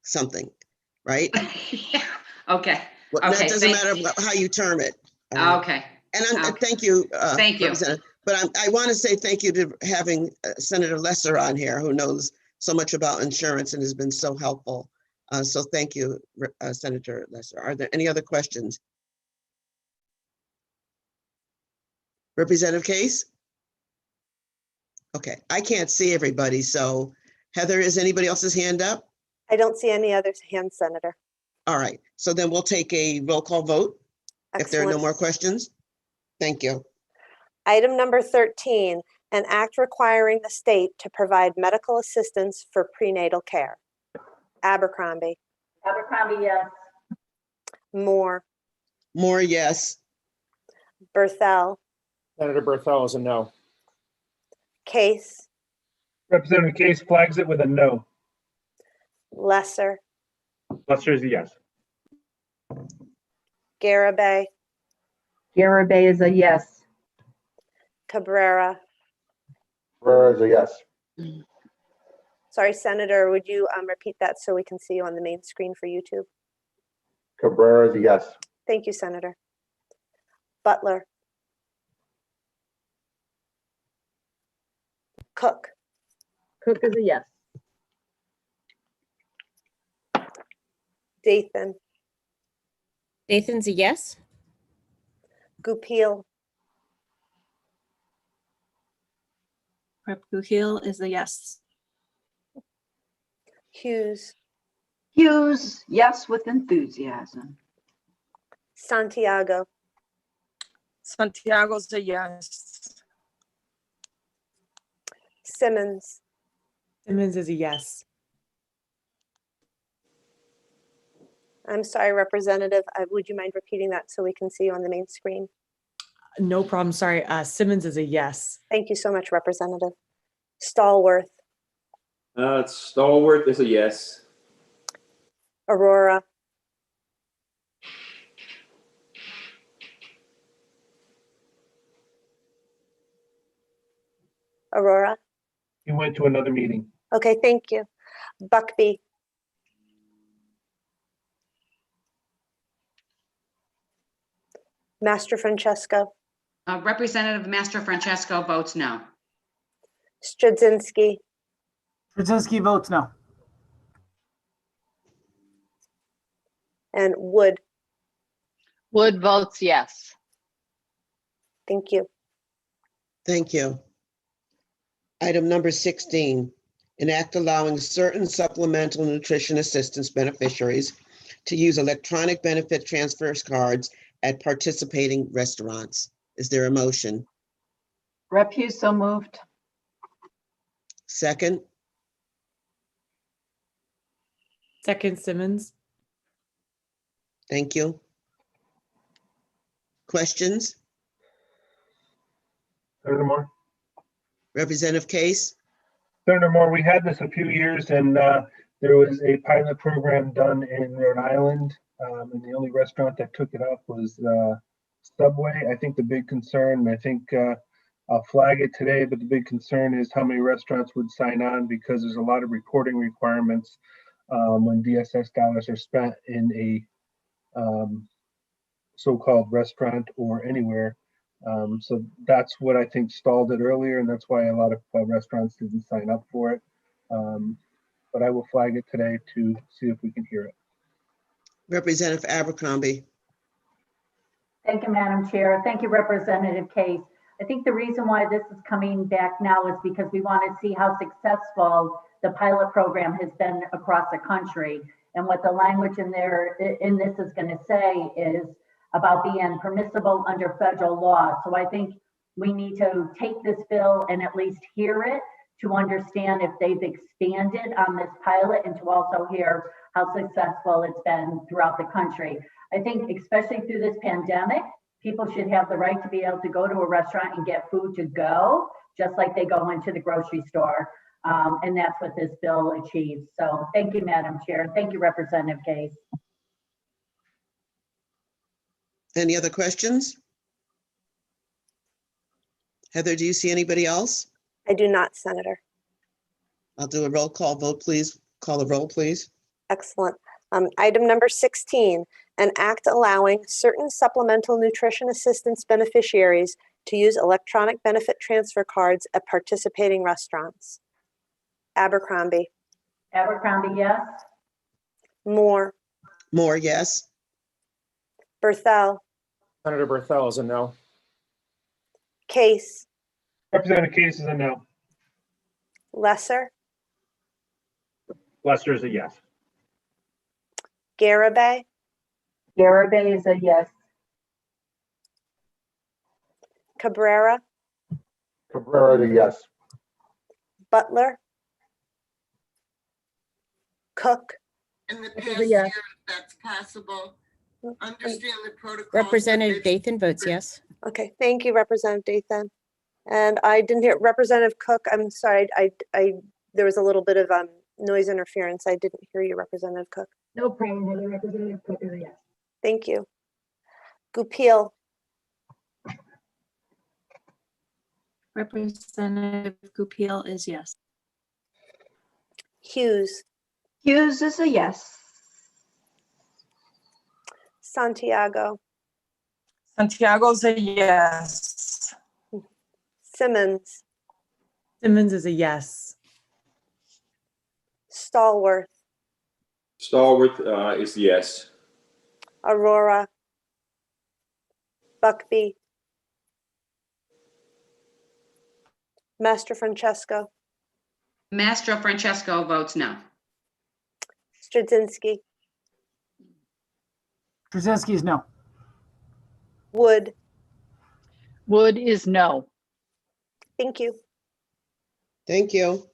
Speaker 2: something, right?
Speaker 13: Yeah. Okay.
Speaker 2: Well, that doesn't matter how you term it.
Speaker 13: Okay.
Speaker 2: And
Speaker 13: Okay.
Speaker 2: thank you.
Speaker 13: Thank you.
Speaker 2: Representative. But I want to say thank you to having Senator Lesser on here, who knows so much about insurance and has been so helpful. So thank you, Senator Lesser. Are there any other questions? Representative Case? Okay, I can't see everybody. So Heather, is anybody else's hand up?
Speaker 1: I don't see any other hands, Senator.
Speaker 2: All right, so then we'll take a roll call vote if there are no
Speaker 1: Excellent.
Speaker 2: more questions. Thank you.
Speaker 1: Item number 13, an act requiring the state to provide medical assistance for prenatal care. Abercrombie,
Speaker 3: Abercrombie, yes.
Speaker 1: Moore,
Speaker 2: More yes.
Speaker 1: Berthel,
Speaker 12: Senator Berthel is a no.
Speaker 1: Case,
Speaker 4: Representative Case flags it with a no.
Speaker 1: Lesser,
Speaker 10: Lester is a yes.
Speaker 1: Garabay,
Speaker 16: Garabay is a yes.
Speaker 1: Cabrera.
Speaker 10: Cabrera is a yes.
Speaker 1: Sorry, Senator, would you repeat that so we can see you on the main screen for YouTube?
Speaker 10: Cabrera is a yes.
Speaker 1: Thank you, Senator. Butler. Cook,
Speaker 16: Cook is a yes.
Speaker 1: Dathan,
Speaker 5: Dathan's a yes.
Speaker 1: Goupil,
Speaker 16: Rep. Guhiel is a yes.
Speaker 1: Hughes,
Speaker 7: Hughes, yes, with enthusiasm.
Speaker 1: Santiago,
Speaker 9: Santiago's a yes.
Speaker 1: Simmons,
Speaker 14: Simmons is a yes.
Speaker 1: I'm sorry, Representative, would you mind repeating that so we can see you on the main screen?
Speaker 14: No problem. Sorry. Simmons is a yes.
Speaker 1: Thank you so much, Representative. Stallworth,
Speaker 17: Stallworth is a yes.
Speaker 1: Aurora, Aurora.
Speaker 4: He went to another meeting.
Speaker 1: Okay, thank you. Buckby, Master Francesco,
Speaker 13: Representative Master Francesco votes no.
Speaker 1: Stradzinski,
Speaker 15: Straczynski votes no.
Speaker 1: and Wood.
Speaker 11: Wood votes yes.
Speaker 1: Thank you.
Speaker 2: Thank you. Item number 16, an act allowing certain supplemental nutrition assistance beneficiaries to use electronic benefit transfers cards at participating restaurants. Is there a motion?
Speaker 7: Rep. Hughes, so moved.
Speaker 2: Second,
Speaker 14: Second, Simmons.
Speaker 2: thank you. Questions?
Speaker 4: Senator Moore?
Speaker 2: Representative Case?
Speaker 4: Senator Moore, we had this a few years and there was a pilot program done in Rhode Island. And the only restaurant that took it up was Subway. I think the big concern, I think I'll flag it today, but the big concern is how many restaurants would sign on because there's a lot of reporting requirements when DSS dollars are spent in a so-called restaurant or anywhere. So that's what I think stalled it earlier, and that's why a lot of restaurants didn't sign up for it. But I will flag it today to see if we can hear it.
Speaker 2: Representative Abercrombie?
Speaker 3: Thank you, Madam Chair. Thank you, Representative Case. I think the reason why this is coming back now is because we want to see how successful the pilot program has been across the country. And what the language in there in this is going to say is about being permissible under federal law. So I think we need to take this bill and at least hear it to understand if they've expanded on this pilot and to also hear how successful it's been throughout the country. I think especially through this pandemic, people should have the right to be able to go to a restaurant and get food to go, just like they go into the grocery store. And that's what this bill achieves. So thank you, Madam Chair. Thank you, Representative Case.
Speaker 2: Any other questions? Heather, do you see anybody else?
Speaker 1: I do not, Senator.
Speaker 2: I'll do a roll call vote, please. Call the roll, please.
Speaker 1: Excellent. Item number 16, An act allowing certain supplemental nutrition assistance beneficiaries to use electronic benefit transfer cards at participating restaurants. Abercrombie.
Speaker 3: Abercrombie, yes.
Speaker 1: Moore.
Speaker 2: Moore, yes.
Speaker 1: Berthel.
Speaker 12: Senator Berthel is a no.
Speaker 1: Case.
Speaker 4: Representative Case is a no.
Speaker 1: Lesser.
Speaker 10: Lester is a yes.
Speaker 1: Garabay.
Speaker 3: Garabay is a yes.
Speaker 1: Cabrera.
Speaker 10: Cabrera is a yes.
Speaker 1: Butler. Cook.
Speaker 17: In the
Speaker 3: This is
Speaker 17: past
Speaker 3: a
Speaker 17: year,
Speaker 3: yes.
Speaker 17: if that's possible, understand the protocol.
Speaker 5: Representative Dathan votes yes.
Speaker 1: Okay, thank you, Representative Dathan. And I didn't hear Representative Cook. I'm sorry, there was a little bit of noise interference. I didn't hear you, Representative Cook.
Speaker 3: No problem. Representative Cook is a yes.
Speaker 1: Thank you. Goupil.
Speaker 16: Representative Goupil is yes.
Speaker 1: Hughes.
Speaker 3: Hughes is a yes.
Speaker 1: Santiago.
Speaker 9: Santiago's a yes.
Speaker 1: Simmons.
Speaker 14: Simmons is a yes.
Speaker 1: Stallworth.
Speaker 18: Stallworth is yes.
Speaker 1: Aurora. Buckby. Master Francesco.
Speaker 13: Mastro Francesco votes no.
Speaker 1: Straczynski.
Speaker 15: Straczynski is no.
Speaker 1: Wood.
Speaker 11: Wood is no.
Speaker 1: Thank you.
Speaker 2: Thank you.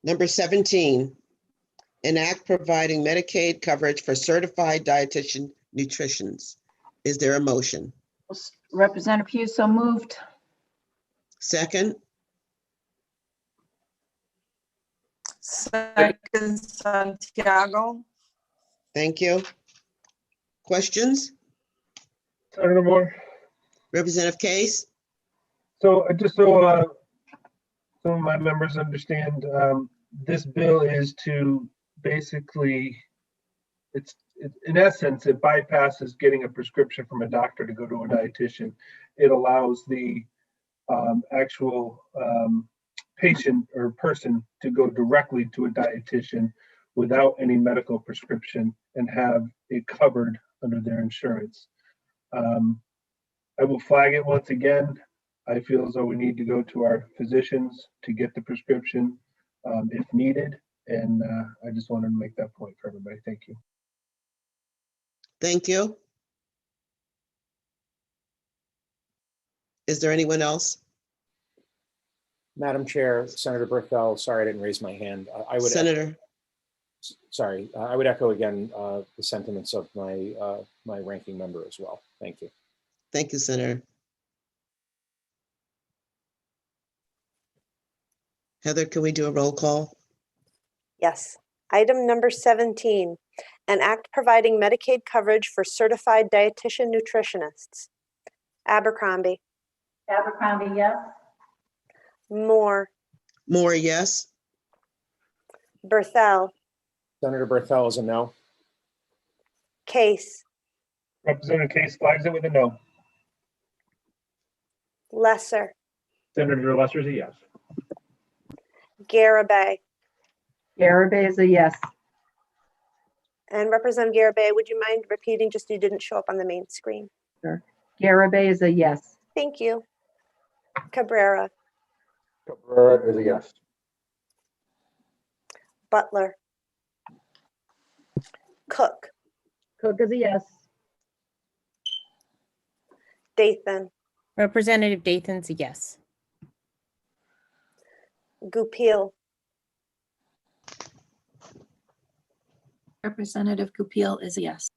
Speaker 2: Number 17, an act providing Medicaid coverage for certified dietitian nutritionists. Is there a motion?
Speaker 3: Representative Hughes, so moved.
Speaker 2: Second,
Speaker 9: Second, Santiago.
Speaker 2: thank you. Questions?
Speaker 4: Senator Moore.
Speaker 2: Representative Case?
Speaker 4: So just so some of my members understand, this bill is to basically, it's in essence, it bypasses getting a prescription from a doctor to go to a dietitian. It allows the actual patient or person to go directly to a dietitian without any medical prescription and have it covered under their insurance. I will flag it once again. I feel as though we need to go to our physicians to get the prescription if needed. And I just wanted to make that point for everybody. Thank you.
Speaker 2: Thank you. Is there anyone else?
Speaker 12: Madam Chair, Senator Berthel, sorry I didn't raise my hand. I would
Speaker 2: Senator.
Speaker 12: I would echo again the sentiments of my my ranking member as well. Thank you.
Speaker 2: Thank you, Senator. Heather, can we do a roll call?
Speaker 1: Yes. Item number 17, an act providing Medicaid coverage for certified dietitian nutritionists. Abercrombie.
Speaker 3: Abercrombie, yes.
Speaker 1: Moore.
Speaker 2: Moore, yes.
Speaker 1: Berthel.
Speaker 12: Senator Berthel is a no.
Speaker 1: Case.
Speaker 4: Representative Case flags it with a no.
Speaker 1: Lesser.
Speaker 10: Senator Lesser is a yes.
Speaker 1: Garabay.
Speaker 3: Garabay is a yes.
Speaker 1: And Representative Garabay, would you mind repeating, just you didn't show up on the main screen?
Speaker 3: Sure. Garabay is a yes.
Speaker 1: Thank you. Cabrera.
Speaker 10: Cabrera is a yes.
Speaker 1: Butler. Cook.
Speaker 3: Cook is a yes.
Speaker 1: Dathan.
Speaker 5: Representative Dathan's a yes.
Speaker 1: Goupil.
Speaker 16: Representative Goupil is a yes.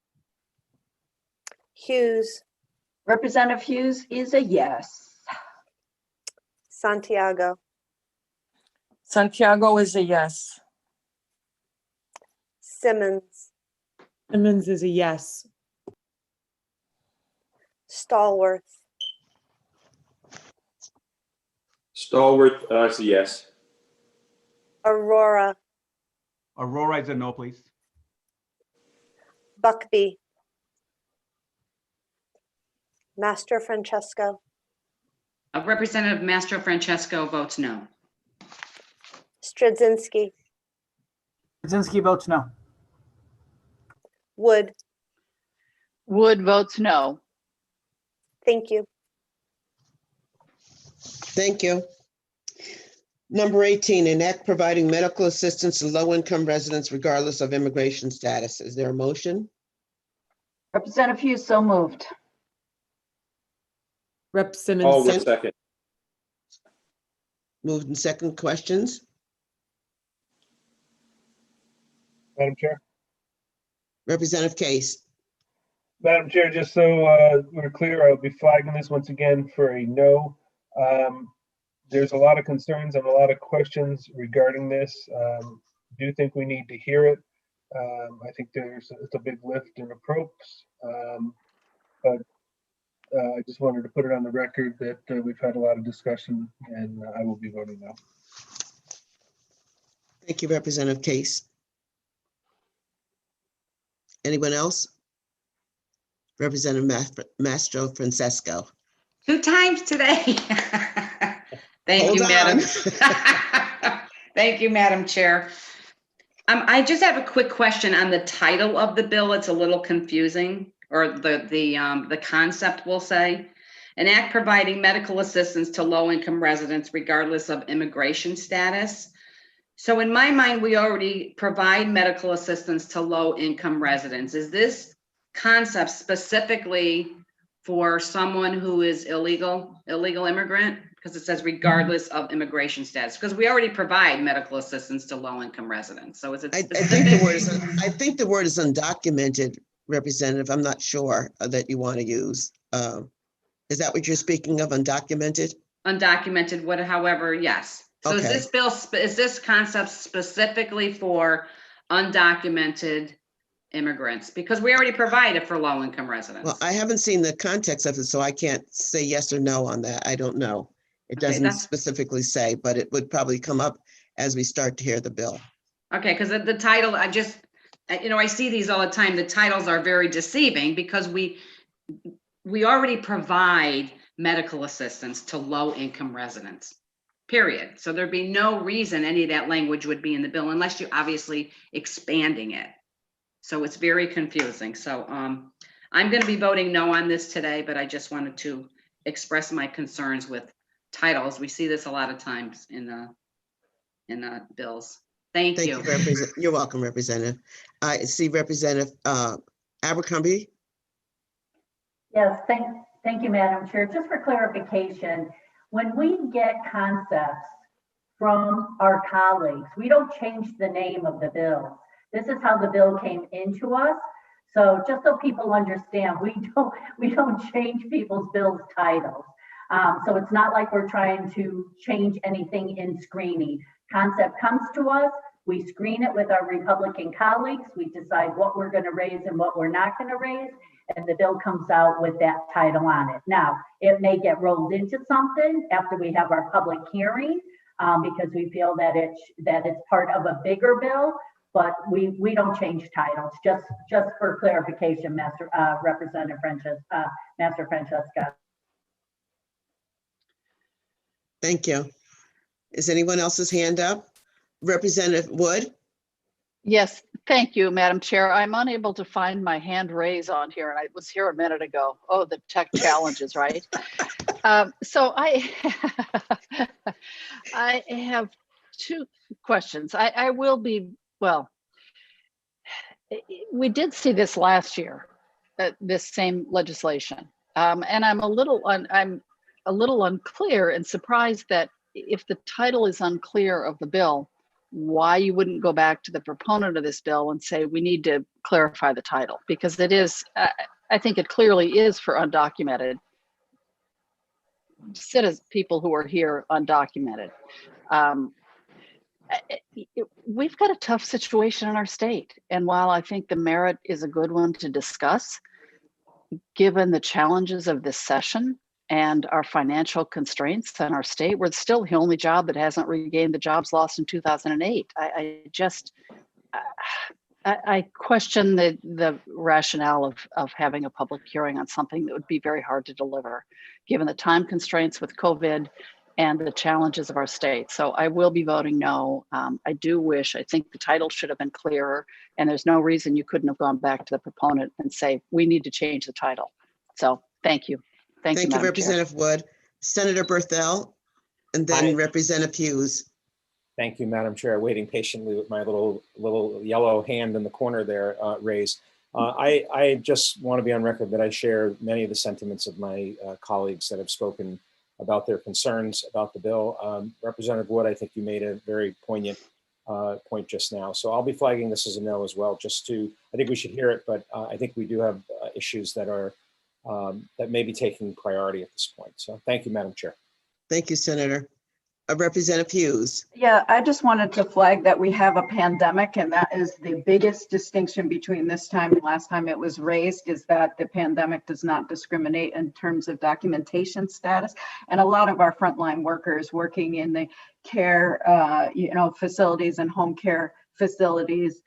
Speaker 1: Hughes.
Speaker 3: Representative Hughes is a yes.
Speaker 1: Santiago.
Speaker 9: Santiago is a yes.
Speaker 1: Simmons.
Speaker 14: Simmons is a yes.
Speaker 1: Stallworth.
Speaker 18: Stallworth is a yes.
Speaker 1: Aurora.
Speaker 8: Aurora is a no, please.
Speaker 1: Buckby. Mastro Francesco.
Speaker 13: Representative Mastro Francesco votes no.
Speaker 1: Stradzinski.
Speaker 15: Straczynski votes no.
Speaker 1: Wood.
Speaker 11: Wood votes no.
Speaker 1: Thank you.
Speaker 2: Thank you. Number 18, enact providing medical assistance to low-income residents regardless of immigration status. Is there a motion?
Speaker 3: Representative Hughes, so moved.
Speaker 14: Rep Simmons.
Speaker 10: Oh,
Speaker 2: Sim-
Speaker 10: second.
Speaker 2: Moved in second. Questions?
Speaker 4: Madam Chair.
Speaker 2: Representative Case.
Speaker 4: Madam Chair, just so we're clear, I'll be flagging this once again for a no. There's a lot of concerns and a lot of questions regarding this. Do think we need to hear it. I think it's a big lift in approach, but I just wanted to put it on the record that we've had a lot of discussion, and I will be voting no.
Speaker 2: Thank you, Representative Case. Anyone else? Representative Mastro Francesco.
Speaker 13: 2 times today. Thank
Speaker 2: Hold
Speaker 13: you,
Speaker 2: on.
Speaker 13: Madam. Thank you, Madam Chair. I just have a quick question on the title of the bill. It's a little confusing, or the concept, we'll say. An act providing medical assistance to low-income residents regardless of immigration status. So in my mind, we already provide medical assistance to low-income residents. Is this concept specifically for someone who is illegal immigrant? Because it says regardless of immigration status, because we already provide medical assistance to low-income residents. So is it
Speaker 2: I
Speaker 13: specific?
Speaker 2: think the word is undocumented, Representative. I'm not sure that you want to use. Is that what you're speaking of, undocumented?
Speaker 13: Undocumented, however, yes. So
Speaker 2: Okay.
Speaker 13: is this concept specifically for undocumented immigrants? Because we already provide it for low-income residents.
Speaker 2: Well, I haven't seen the context of it, so I can't say yes or no on that. I don't know. It
Speaker 13: Okay,
Speaker 2: doesn't
Speaker 13: that's-
Speaker 2: specifically say, but it would probably come up as we start to hear the bill.
Speaker 13: Okay, because the title, I see these all the time. The titles are very deceiving because we already provide medical assistance to low-income residents, period. So there'd be no reason any of that language would be in the bill unless you're obviously expanding it. So it's very confusing. So I'm going to be voting no on this today, but I just wanted to express my concerns with titles. We see this a lot of times in the bills. Thank you.
Speaker 2: You're welcome, Representative. I see Representative Abercrombie.
Speaker 3: Yes, thank you, Madam Chair. Just for clarification, when we get concepts from our colleagues, we don't change the name of the bill. This is how the bill came into us. So just so people understand, we don't change people's bills titles. So it's not like we're trying to change anything in screening. Concept comes to us, we screen it with our Republican colleagues, we decide what we're going to raise and what we're not going to raise, and the bill comes out with that title on it. Now, it may get rolled into something after we have our public hearing, because we feel that it's part of a bigger bill, but we don't change titles. Just for clarification, Representative Master Francesca.
Speaker 2: Thank you. Is anyone else's hand up? Representative Wood?
Speaker 11: Yes, thank you, Madam Chair. I'm unable to find my hand raise on here, and I was here a minute ago. Oh, the tech challenges, right? So I have 2 questions. I will be, well, we did see this last year, this same legislation, and I'm a little unclear and surprised that if the title is unclear of the bill, why you wouldn't go back to the proponent of this bill and say, we need to clarify the title, because it is, I think it clearly is for undocumented citizens, people who are here undocumented. We've got a tough situation in our state. And while I think the merit is a good one to discuss, given the challenges of this session and our financial constraints in our state, we're still the only job that hasn't regained the jobs lost in 2008. I question the rationale of having a public hearing on something that would be very hard to deliver, given the time constraints with COVID and the challenges of our state. So I will be voting no. I think the title should have been clearer, and there's no reason you couldn't have gone back to the proponent and say, we need to change the title. So thank you. Thank you,
Speaker 2: Thank you,
Speaker 11: Madam Chair.
Speaker 2: Representative Wood. Senator Berthel, and then
Speaker 12: Aye.
Speaker 2: Representative Hughes.
Speaker 12: Thank you, Madam Chair. Waiting patiently with my little yellow hand in the corner there raised. I just want to be on record that I share many of the sentiments of my colleagues that have spoken about their concerns about the bill. Representative Wood, I think you made a very poignant point just now. So I'll be flagging this as a no as well, I think we should hear it, but I think we do have issues that are that may be taking priority at this point. So thank you, Madam Chair.
Speaker 2: Thank you, Senator. Representative Hughes.
Speaker 18: Yeah, I just wanted to flag that we have a pandemic, and that is the biggest distinction between this time and last time it was raised, is that the pandemic does not discriminate in terms of documentation status. And a lot of our frontline workers working in the care, facilities and home care facilities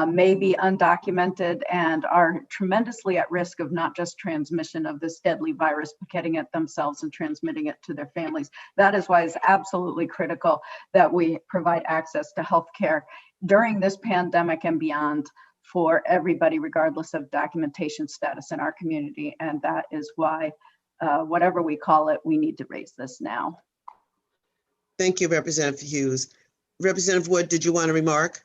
Speaker 18: may be undocumented and are tremendously at risk of not just transmission of this deadly virus, but getting it themselves and transmitting it to their families. That is why it's absolutely critical that we provide access to healthcare during this pandemic and beyond for everybody, regardless of documentation status in our community. And that is why, whatever we call it, we need to raise this now.
Speaker 2: Thank you, Representative Hughes. Representative Wood, did you want to remark?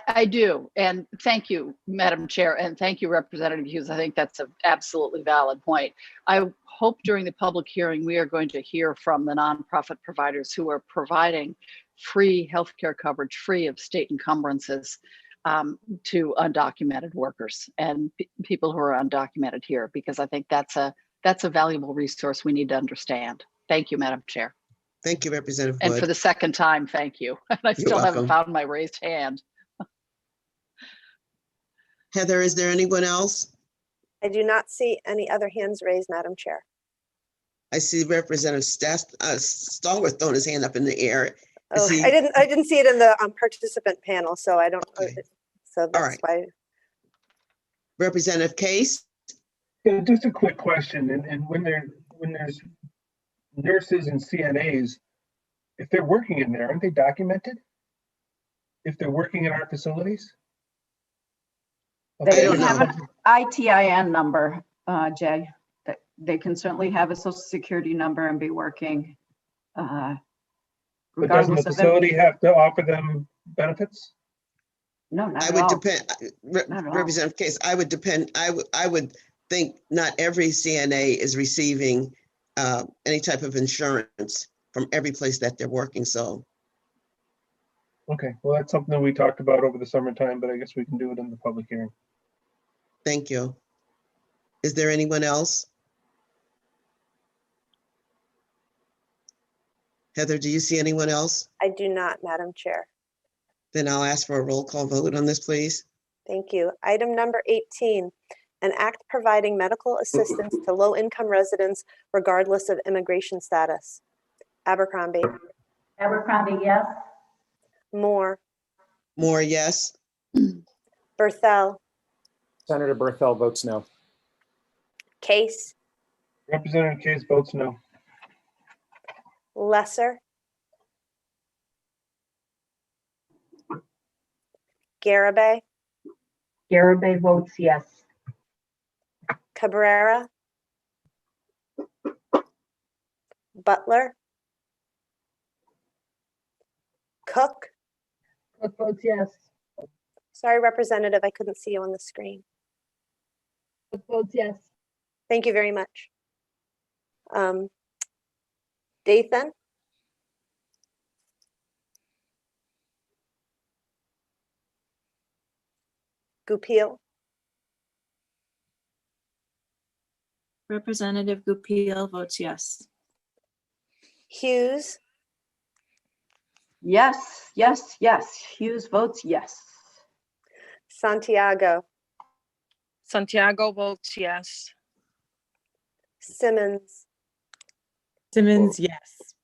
Speaker 11: I do. And thank you, Madam Chair. And thank you, Representative Hughes. I think that's an absolutely valid point. I hope during the public hearing, we are going to hear from the nonprofit providers who are providing free healthcare coverage, free of state encumbrances to undocumented workers and people who are undocumented here, because I think that's a valuable resource we need to understand. Thank you, Madam Chair.
Speaker 2: Thank you, Representative Wood.
Speaker 11: And for the second time, thank you. I still haven't found my raised hand.
Speaker 2: Heather, is there anyone else?
Speaker 1: I do not see any other hands raised, Madam Chair.
Speaker 2: I see Representative Stallworth throwing his hand up in the air.
Speaker 1: Oh, I didn't see it in the participant panel, so I don't.
Speaker 2: Okay.
Speaker 1: So that's why.
Speaker 2: Representative Case.
Speaker 4: Yeah, just a quick question. And when there's nurses and CNAs, if they're working in there, aren't they documented? If they're working in our facilities?
Speaker 18: They don't have an ITIN number, Jay. They can certainly have a social security number and be working.
Speaker 4: But doesn't the facility have to offer them benefits?
Speaker 18: No, not
Speaker 2: I
Speaker 18: at
Speaker 2: would
Speaker 18: all.
Speaker 2: depend, Representative Case, I would think not every CNA is receiving any type of insurance from every place that they're working, so.
Speaker 4: Okay, well, that's something that we talked about over the summertime, but I guess we can do it in the public hearing.
Speaker 2: Thank you. Is there anyone else? Heather, do you see anyone else?
Speaker 1: I do not, Madam Chair.
Speaker 2: Then I'll ask for a roll call vote on this, please.
Speaker 1: Thank you. Item number 18, an act providing medical assistance to low-income residents regardless of immigration status. Abercrombie.
Speaker 3: Abercrombie, yes.
Speaker 1: Moore.
Speaker 2: Moore, yes.
Speaker 1: Berthel.
Speaker 12: Senator Berthel votes no.
Speaker 1: Case.
Speaker 4: Representative Case votes no.
Speaker 1: Lesser. Garabay.
Speaker 3: Garabay votes yes.
Speaker 1: Cabrera. Butler. Cook.
Speaker 3: Cook votes yes.
Speaker 1: Sorry, Representative, I couldn't see you on the screen.
Speaker 3: Cook votes yes.
Speaker 1: Thank you very much. Dathan. Goupil.
Speaker 16: Representative Goupil votes yes.
Speaker 1: Hughes.
Speaker 18: Yes, yes, yes. Hughes votes yes.
Speaker 1: Santiago.
Speaker 9: Santiago votes yes.
Speaker 1: Simmons.
Speaker 14: Simmons, yes.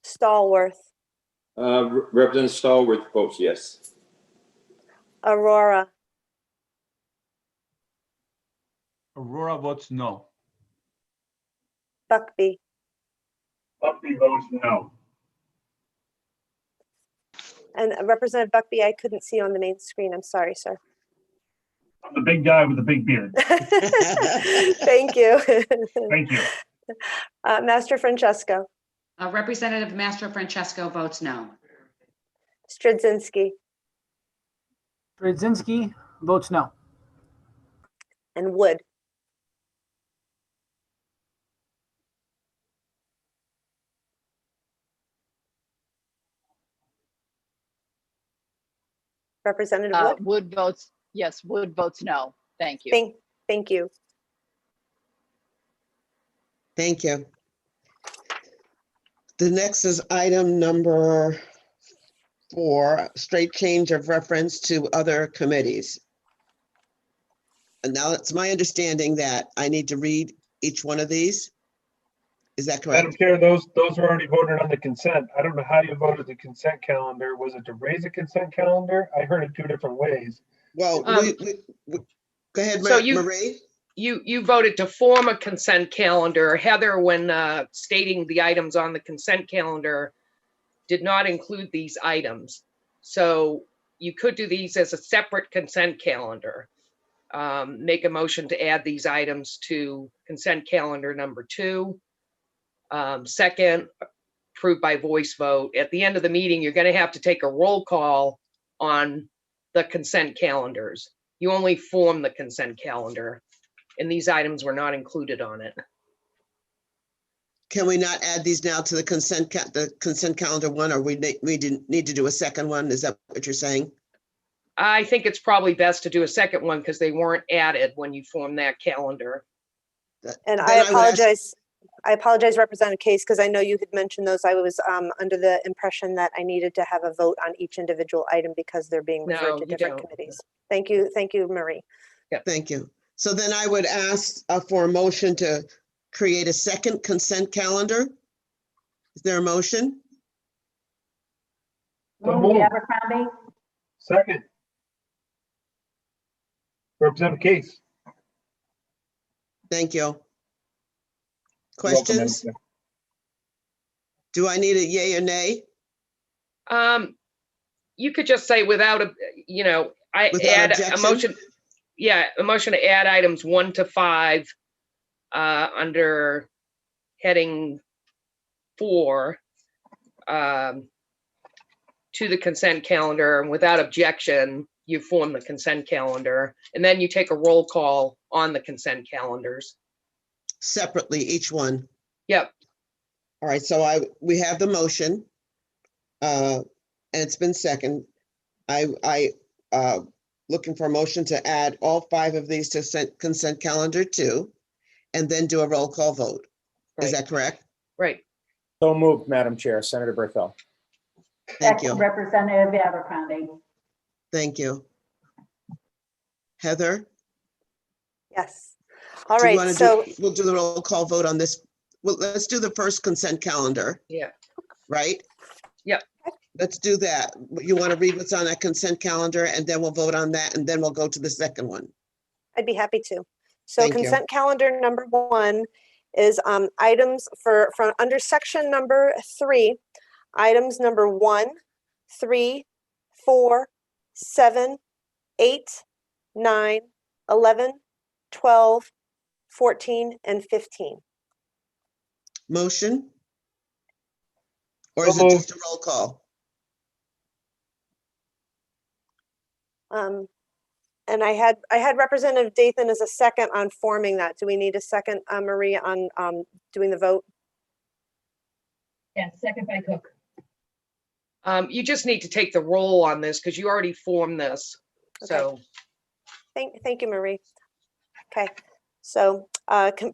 Speaker 1: Stallworth.
Speaker 19: Representative Stallworth votes yes.
Speaker 1: Aurora,
Speaker 8: Aurora votes no.
Speaker 1: Buckby,
Speaker 10: Buckby votes no.
Speaker 1: and Representative Buckby, I couldn't see on the main screen. I'm sorry, sir.
Speaker 10: I'm the big guy with the big beard.
Speaker 1: Thank you.
Speaker 10: Thank you.
Speaker 1: Master Francesco,
Speaker 13: Representative Mastro Francesco votes no.
Speaker 1: Stradzinski,
Speaker 15: Stradzinski votes no.
Speaker 1: and Wood. Representative Wood.
Speaker 11: Wood votes, yes, Wood votes no. Thank you.
Speaker 1: Thank you.
Speaker 2: Thank you. The next is item number 4, straight change of reference to other committees. And now it's my understanding that I need to read each one of these. Is that
Speaker 4: Madam
Speaker 2: correct?
Speaker 4: Chair, those were already voted on the consent. I don't know how you voted the consent calendar. Was it to raise a consent calendar? I heard it 2 different ways.
Speaker 2: Well,
Speaker 6: Um,
Speaker 2: go ahead,
Speaker 6: So you-
Speaker 2: Marie.
Speaker 6: You voted to form a consent calendar. Heather, when stating the items on the consent calendar, did not include these items. So you could do these as a separate consent calendar. Make a motion to add these items to consent calendar number 2. Second, approved by voice vote. At the end of the meeting, you're going to have to take a roll call on the consent calendars. You only form the consent calendar, and these items were not included on it.
Speaker 2: Can we not add these now to the consent calendar 1, or we didn't need to do a second one? Is that what you're saying?
Speaker 6: I think it's probably best to do a second one because they weren't added when you formed that calendar.
Speaker 1: And
Speaker 2: Then
Speaker 1: I
Speaker 2: would ask-
Speaker 1: apologize, Representative Case, because I know you had mentioned those. I was under the impression that I needed to have a vote on each individual item because they're being referred
Speaker 6: No,
Speaker 1: to
Speaker 6: you
Speaker 1: different
Speaker 6: don't.
Speaker 1: committees. Thank you, Marie.
Speaker 2: Thank you. So then I would ask for a motion to create a second consent calendar. Is there a motion?
Speaker 4: So
Speaker 3: Move
Speaker 4: moved.
Speaker 3: Abercrombie.
Speaker 4: Second. Representative Case.
Speaker 2: Thank you.
Speaker 4: You're welcome, Madam
Speaker 2: Questions?
Speaker 4: Chair.
Speaker 2: Do I need a yay or nay?
Speaker 6: You could just say without a, I
Speaker 2: Without
Speaker 6: add a
Speaker 2: objection?
Speaker 6: motion. Yeah, a motion to add items 1 to 5 under heading 4 to the consent calendar, and without objection, you form the consent calendar, and then you take a roll call on the consent calendars.
Speaker 2: Separately, each one.
Speaker 6: Yep.
Speaker 2: All right, so we have the motion. And it's been second. I looking for a motion to add all 5 of these to consent calendar 2, and then do a roll call vote. Is
Speaker 6: Right.
Speaker 2: that correct?
Speaker 6: Right.
Speaker 12: So moved, Madam Chair. Senator Berthel.
Speaker 2: Thank you.
Speaker 3: Representative Abercrombie.
Speaker 2: Thank you. Heather?
Speaker 1: Yes. All
Speaker 2: do you
Speaker 1: right,
Speaker 2: wanna
Speaker 1: so
Speaker 2: we'll do the roll call vote on this. Well, let's do the first consent calendar,
Speaker 6: Yeah.
Speaker 2: right?
Speaker 6: Yep.
Speaker 2: Let's do that. You want to read what's on that consent calendar, and then we'll vote on that, and then we'll go to the second one.
Speaker 1: I'd be happy to. So
Speaker 2: Thank you.
Speaker 1: consent calendar number 1 is items from under section number 3, items number 1, 3, 4, 7, 8, 9, 11, 12, 14, and 15.
Speaker 2: Motion? Or
Speaker 4: So
Speaker 2: is it
Speaker 4: moved.
Speaker 2: just a roll call?
Speaker 1: And I had Representative Dathan as a second on forming that. Do we need a second, Marie, on doing the vote?
Speaker 7: Yeah, second by Cook.
Speaker 6: You just need to take the roll on this because you already formed this. So
Speaker 1: Thank you, Marie. Okay, so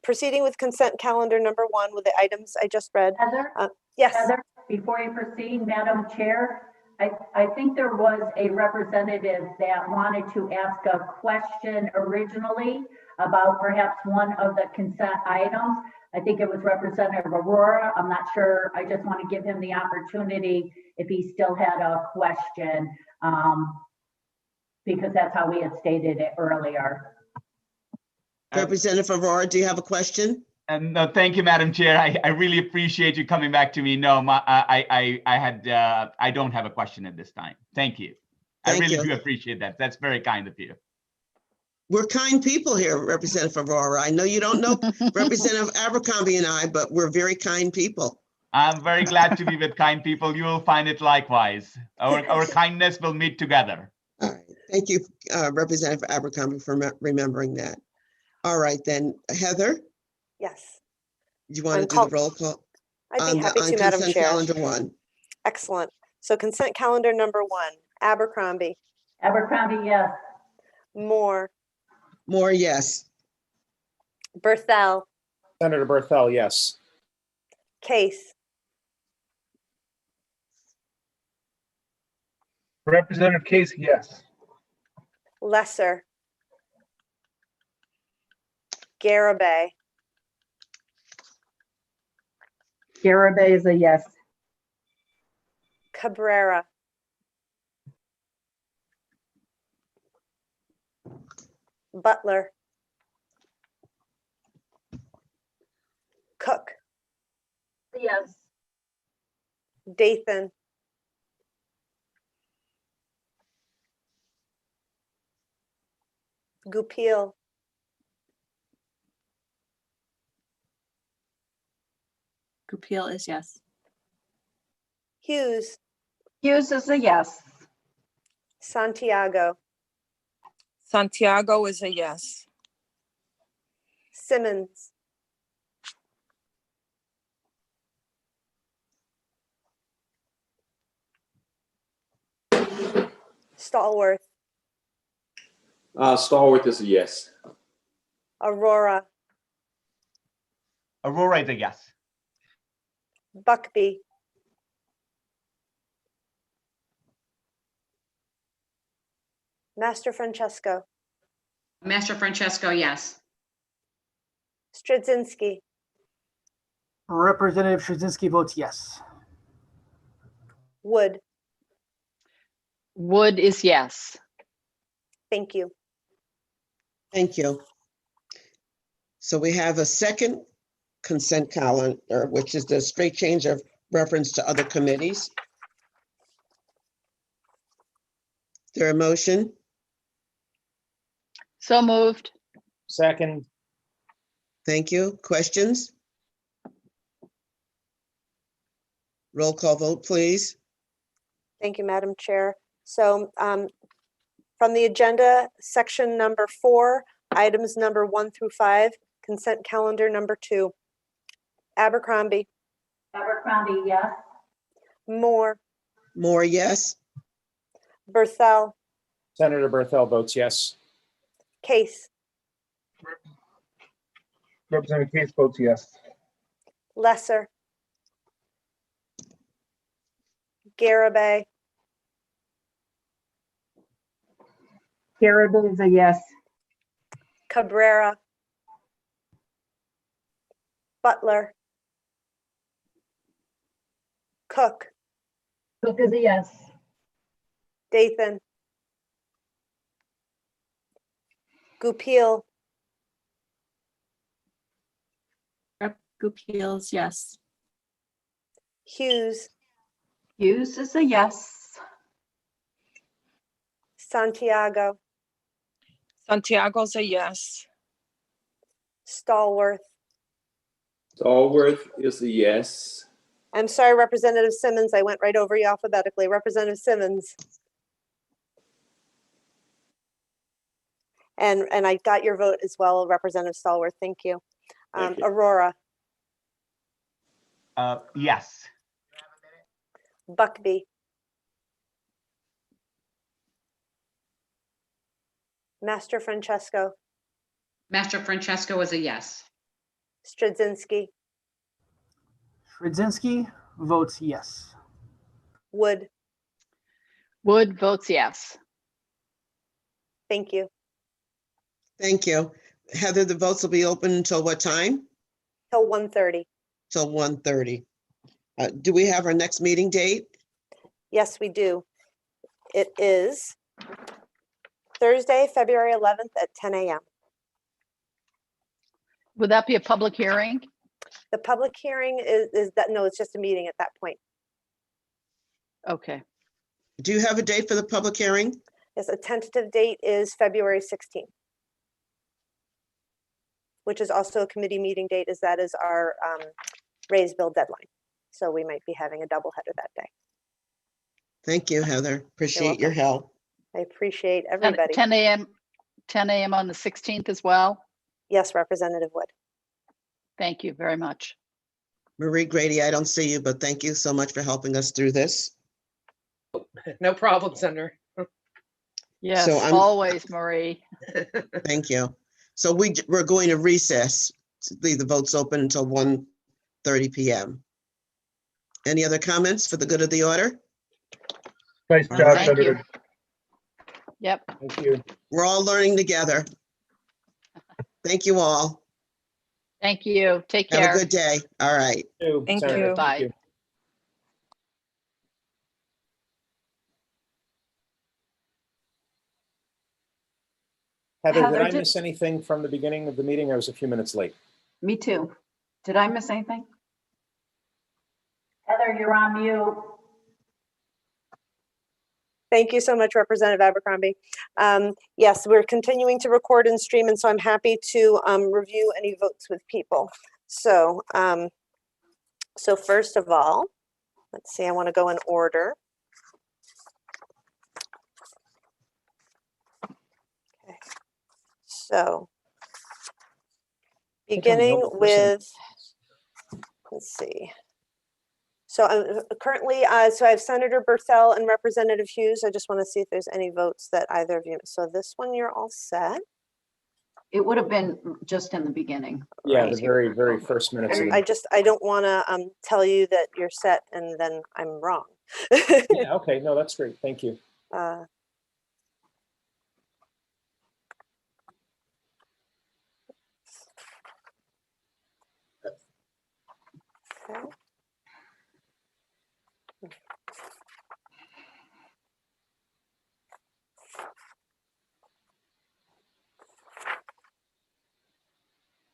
Speaker 1: proceeding with consent calendar number 1 with the items I just read.
Speaker 3: Heather?
Speaker 1: Yes.
Speaker 3: Heather, before you proceed, Madam Chair, I think there was a representative that wanted to ask a question originally about perhaps one of the consent items. I think it was Representative Aurora. I'm not sure. I just want to give him the opportunity if he still had a question, because that's how we had stated it earlier.
Speaker 2: Representative Aurora, do you have a question?
Speaker 8: And no, thank you, Madam Chair. I really appreciate you coming back to me. No, I don't have a question at this time. Thank you. I really do appreciate that. That's very kind of you.
Speaker 2: We're kind people here, Representative Aurora. I know you don't know Representative Abercrombie and I, but we're very kind people.
Speaker 8: I'm very glad to be with kind people. You will find it likewise. Our kindness will meet together.
Speaker 2: All right. Thank you, Representative Abercrombie, for remembering that. All right, then, Heather,
Speaker 1: Yes.
Speaker 2: you want to do the roll call?
Speaker 1: I'd be happy to, Madam
Speaker 2: Consent
Speaker 1: Chair.
Speaker 2: calendar 1.
Speaker 1: Excellent. So consent calendar number 1, Abercrombie.
Speaker 3: Abercrombie, yes.
Speaker 1: Moore.
Speaker 2: Moore, yes.
Speaker 1: Berthel.
Speaker 12: Senator Berthel, yes.
Speaker 1: Case.
Speaker 4: Representative Case, yes.
Speaker 1: Lesser. Garabay.
Speaker 18: Garabay is a yes.
Speaker 1: Cabrera. Butler. Cook.
Speaker 3: Yes.
Speaker 1: Dathan. Goupil.
Speaker 16: Goupil is yes.
Speaker 1: Hughes.
Speaker 18: Hughes is a yes.
Speaker 1: Santiago.
Speaker 9: Santiago is a yes.
Speaker 1: Simmons. Stallworth.
Speaker 19: Stallworth is a yes.
Speaker 1: Aurora.
Speaker 8: Aurora is a yes.
Speaker 1: Buckby. Master Francesco.
Speaker 13: Master Francesco, yes.
Speaker 1: Stradzinski.
Speaker 15: Representative Straczynski votes yes.
Speaker 1: Wood.
Speaker 11: Wood is yes.
Speaker 1: Thank you.
Speaker 2: Thank you. So we have a second consent calendar, which is the straight change of reference to other committees. Is there a motion?
Speaker 11: So moved.
Speaker 12: Second,
Speaker 2: Thank you. Questions? Roll call vote, please.
Speaker 1: Thank you, Madam Chair. So from the agenda, section number 4, items number 1 through 5, consent calendar number 2. Abercrombie.
Speaker 3: Abercrombie, yes.
Speaker 1: Moore.
Speaker 2: Moore, yes.
Speaker 1: Berthel.
Speaker 12: Senator Berthel votes yes.
Speaker 1: Case.
Speaker 4: Representative Case votes yes.
Speaker 1: Lesser. Garabay.
Speaker 18: Garabay is a yes.
Speaker 1: Cabrera. Butler. Cook.
Speaker 3: Cook is a yes.
Speaker 1: Dathan. Goupil.
Speaker 16: Rep. Goupil is yes.
Speaker 1: Hughes.
Speaker 18: Hughes is a yes.
Speaker 1: Santiago.
Speaker 9: Santiago's a yes.
Speaker 1: Stallworth.
Speaker 19: Stallworth is a yes.
Speaker 1: I'm sorry, Representative Simmons, I went right over you alphabetically. Representative Simmons. And I got your vote as well, Representative Stallworth. Thank you.
Speaker 19: Thank you.
Speaker 1: Aurora.
Speaker 8: Yes.
Speaker 1: Buckby. Master Francesco.
Speaker 13: Master Francesco is a yes.
Speaker 1: Stradzinski.
Speaker 15: Straczynski votes yes.
Speaker 1: Wood.
Speaker 11: Wood votes yes.
Speaker 1: Thank you.
Speaker 2: Thank you. Heather, the votes will be open until what time?
Speaker 1: Till 1:30.
Speaker 2: till 1:30. Do we have our next meeting date?
Speaker 1: Yes, we do. It is Thursday, February 11th at 10 a.m.
Speaker 11: Would that be a public hearing?
Speaker 1: The public hearing is that, no, it's just a meeting at that point.
Speaker 11: Okay.
Speaker 2: Do you have a date for the public hearing?
Speaker 1: Yes, a tentative date is February 16th, which is also a committee meeting date, as that is our raise bill deadline. So we might be having a double header that day.
Speaker 2: Thank you, Heather. Appreciate your help.
Speaker 1: I appreciate everybody.
Speaker 11: 10 a.m. on the 16th as well?
Speaker 1: Yes, Representative Wood.
Speaker 11: Thank you very much.
Speaker 2: Marie Grady, I don't see you, but thank you so much for helping us through this.
Speaker 6: No problem, Senator.
Speaker 11: Yes,
Speaker 2: So I'm-
Speaker 11: always, Marie.
Speaker 2: Thank you. So we're going to recess, to leave the votes open until 1:30 p.m. Any other comments for the good of the order?
Speaker 4: Nice
Speaker 2: All
Speaker 4: job,
Speaker 2: right.
Speaker 11: Thank you.
Speaker 4: Senator.
Speaker 11: Yep.
Speaker 12: Thank you.
Speaker 2: We're all learning together. Thank you all.
Speaker 11: Thank you. Take
Speaker 2: Have
Speaker 11: care.
Speaker 2: a good day. All right.
Speaker 9: Thank
Speaker 12: Senator,
Speaker 9: you.
Speaker 11: Bye.
Speaker 12: Heather, did
Speaker 18: Heather,
Speaker 12: I
Speaker 18: did-
Speaker 12: miss anything from the beginning of the meeting? I was a few minutes late.
Speaker 18: Me too. Did I miss anything?
Speaker 3: Heather, you're on mute.
Speaker 1: Thank you so much, Representative Abercrombie. Yes, we're continuing to record and stream, and so I'm happy to review any votes with people. So, so first of all, let's see, I want to go in order. Okay. So,
Speaker 12: think I'm the
Speaker 1: beginning
Speaker 12: only person-
Speaker 1: with, let's see. So currently, so I have Senator Berthel and Representative Hughes. I just want to see if there's any votes that either of you, so this one you're all set.
Speaker 18: It would have been just in the beginning.
Speaker 12: Yeah,
Speaker 18: right?
Speaker 12: the very, very first minutes. of
Speaker 1: And
Speaker 12: the-
Speaker 1: I don't want to tell you that you're set and then I'm wrong.
Speaker 12: Yeah, okay, no, that's great. Thank you.
Speaker 1: Uh, okay.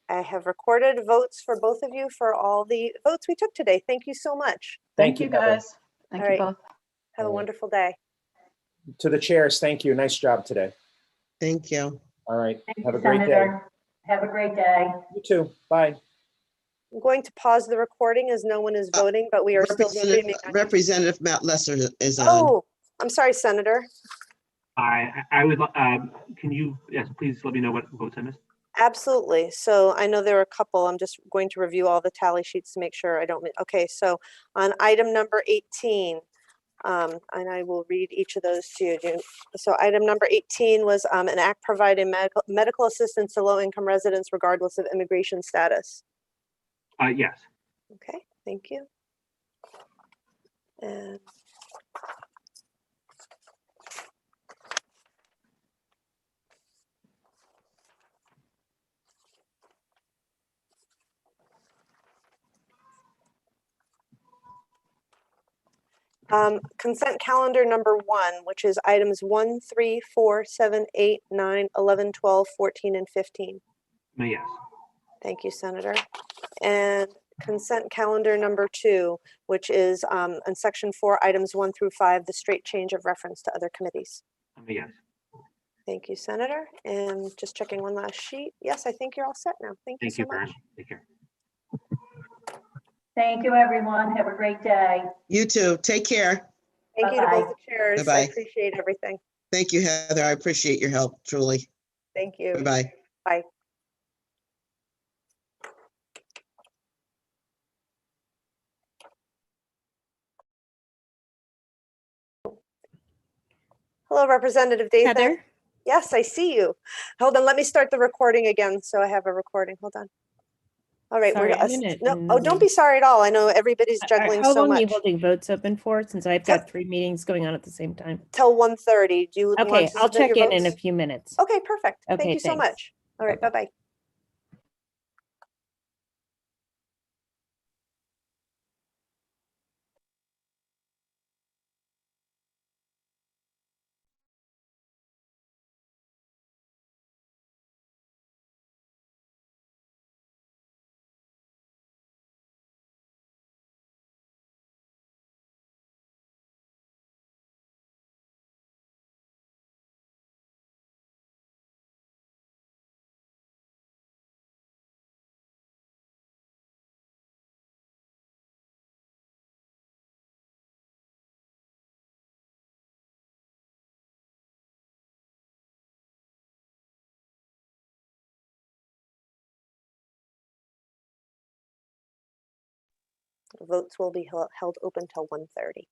Speaker 1: I have recorded votes for both of you for all the votes we took today. Thank you so much.
Speaker 18: Thank you,
Speaker 12: Heather.
Speaker 18: guys. Thank
Speaker 1: All
Speaker 18: you
Speaker 1: right.
Speaker 18: both.
Speaker 1: Have a
Speaker 12: All right.
Speaker 1: wonderful day.
Speaker 12: To the chairs, thank you. Nice job today.
Speaker 2: Thank you.
Speaker 12: All right,
Speaker 3: Thank
Speaker 12: have
Speaker 3: you,
Speaker 12: a great day.
Speaker 3: Senator. Have a great day.
Speaker 12: You too. Bye.
Speaker 1: I'm going to pause the recording as no one is voting, but we are still streaming.
Speaker 2: Representative Matt Lesser is on.
Speaker 1: Oh, I'm sorry, Senator.
Speaker 20: I would, can you, yes, please let me know what votes I missed?
Speaker 1: Absolutely. So I know there are a couple. I'm just going to review all the tally sheets to make sure I don't. Okay, so on item number 18, and I will read each of those to you. So item number 18 was an act providing medical assistance to low-income residents regardless of immigration status.
Speaker 20: Yes.
Speaker 1: Okay, thank you. And consent calendar number 1, which is items 1, 3, 4, 7, 8, 9, 11, 12, 14, and 15.
Speaker 20: Yes.
Speaker 1: Thank you, Senator. And consent calendar number 2, which is in section 4, items 1 through 5, the straight change of reference to other committees.
Speaker 20: Yes.
Speaker 1: Thank you, Senator. And just checking one last sheet. Yes, I think you're all set now. Thank you
Speaker 20: Thank
Speaker 1: so
Speaker 20: you,
Speaker 1: much.
Speaker 20: Brian. Take care.
Speaker 3: Thank you, everyone. Have a great day.
Speaker 2: You too. Take care.
Speaker 1: Thank you to
Speaker 3: Bye-bye.
Speaker 1: both the chairs. I
Speaker 2: Bye-bye.
Speaker 1: appreciate everything.
Speaker 2: Thank you, Heather. I appreciate your help, truly.
Speaker 1: Thank you.
Speaker 2: Bye-bye.
Speaker 1: Bye. Hello, Representative Dathan.
Speaker 5: Heather?
Speaker 1: Yes, I see you. Hold on, let me start the recording again. So I have a recording. Hold on. All right,
Speaker 5: Sorry,
Speaker 1: we're
Speaker 5: I'm in it,
Speaker 1: no.
Speaker 5: and
Speaker 1: Oh, don't be sorry at all. I know everybody's juggling
Speaker 5: How
Speaker 1: so
Speaker 5: long are you
Speaker 1: much.
Speaker 5: holding votes open for? Since I've got 3 meetings going on at the same time.
Speaker 1: Till 1:30. Do you want
Speaker 5: Okay,
Speaker 1: to
Speaker 5: I'll
Speaker 1: submit
Speaker 5: check
Speaker 1: your
Speaker 5: in a
Speaker 1: votes?
Speaker 5: few minutes.
Speaker 1: Okay, perfect. Thank
Speaker 5: Okay,
Speaker 1: you so
Speaker 5: thanks.
Speaker 1: much. All right, bye-bye. Votes will be held open till 1:30.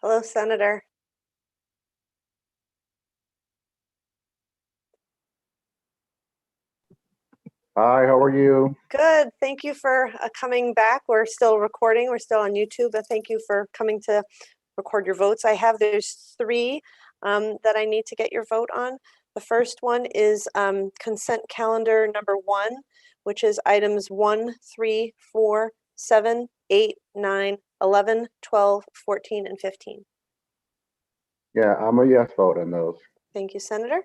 Speaker 1: Hello, Senator.
Speaker 10: Hi, how are you?
Speaker 1: Good. Thank you for coming back. We're still recording. We're still on YouTube, but thank you for coming to record your votes. There's three that I need to get your vote on. The first one is consent calendar number 1, which is items 1, 3, 4, 7, 8, 9, 11, 12, 14, and 15.
Speaker 10: Yeah, I'm a yes vote on those.
Speaker 1: Thank you, Senator.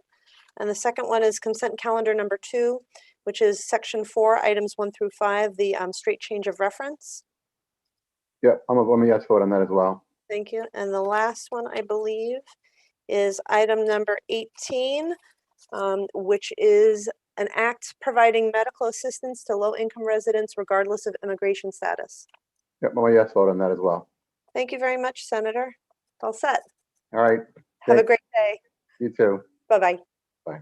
Speaker 1: And the second one is consent calendar number 2, which is section 4, items 1 through 5, the straight change of reference.
Speaker 10: Yeah, I'm a yes vote on that as well.
Speaker 1: Thank you. And the last one, I believe, is item number 18, which is an act providing medical assistance to low-income residents regardless of immigration status.
Speaker 10: Yep, I'm a yes vote on that as well.
Speaker 1: Thank you very much, Senator. All set.
Speaker 10: All right.
Speaker 1: Have a great day.
Speaker 10: You too.
Speaker 1: Bye-bye.
Speaker 10: Bye.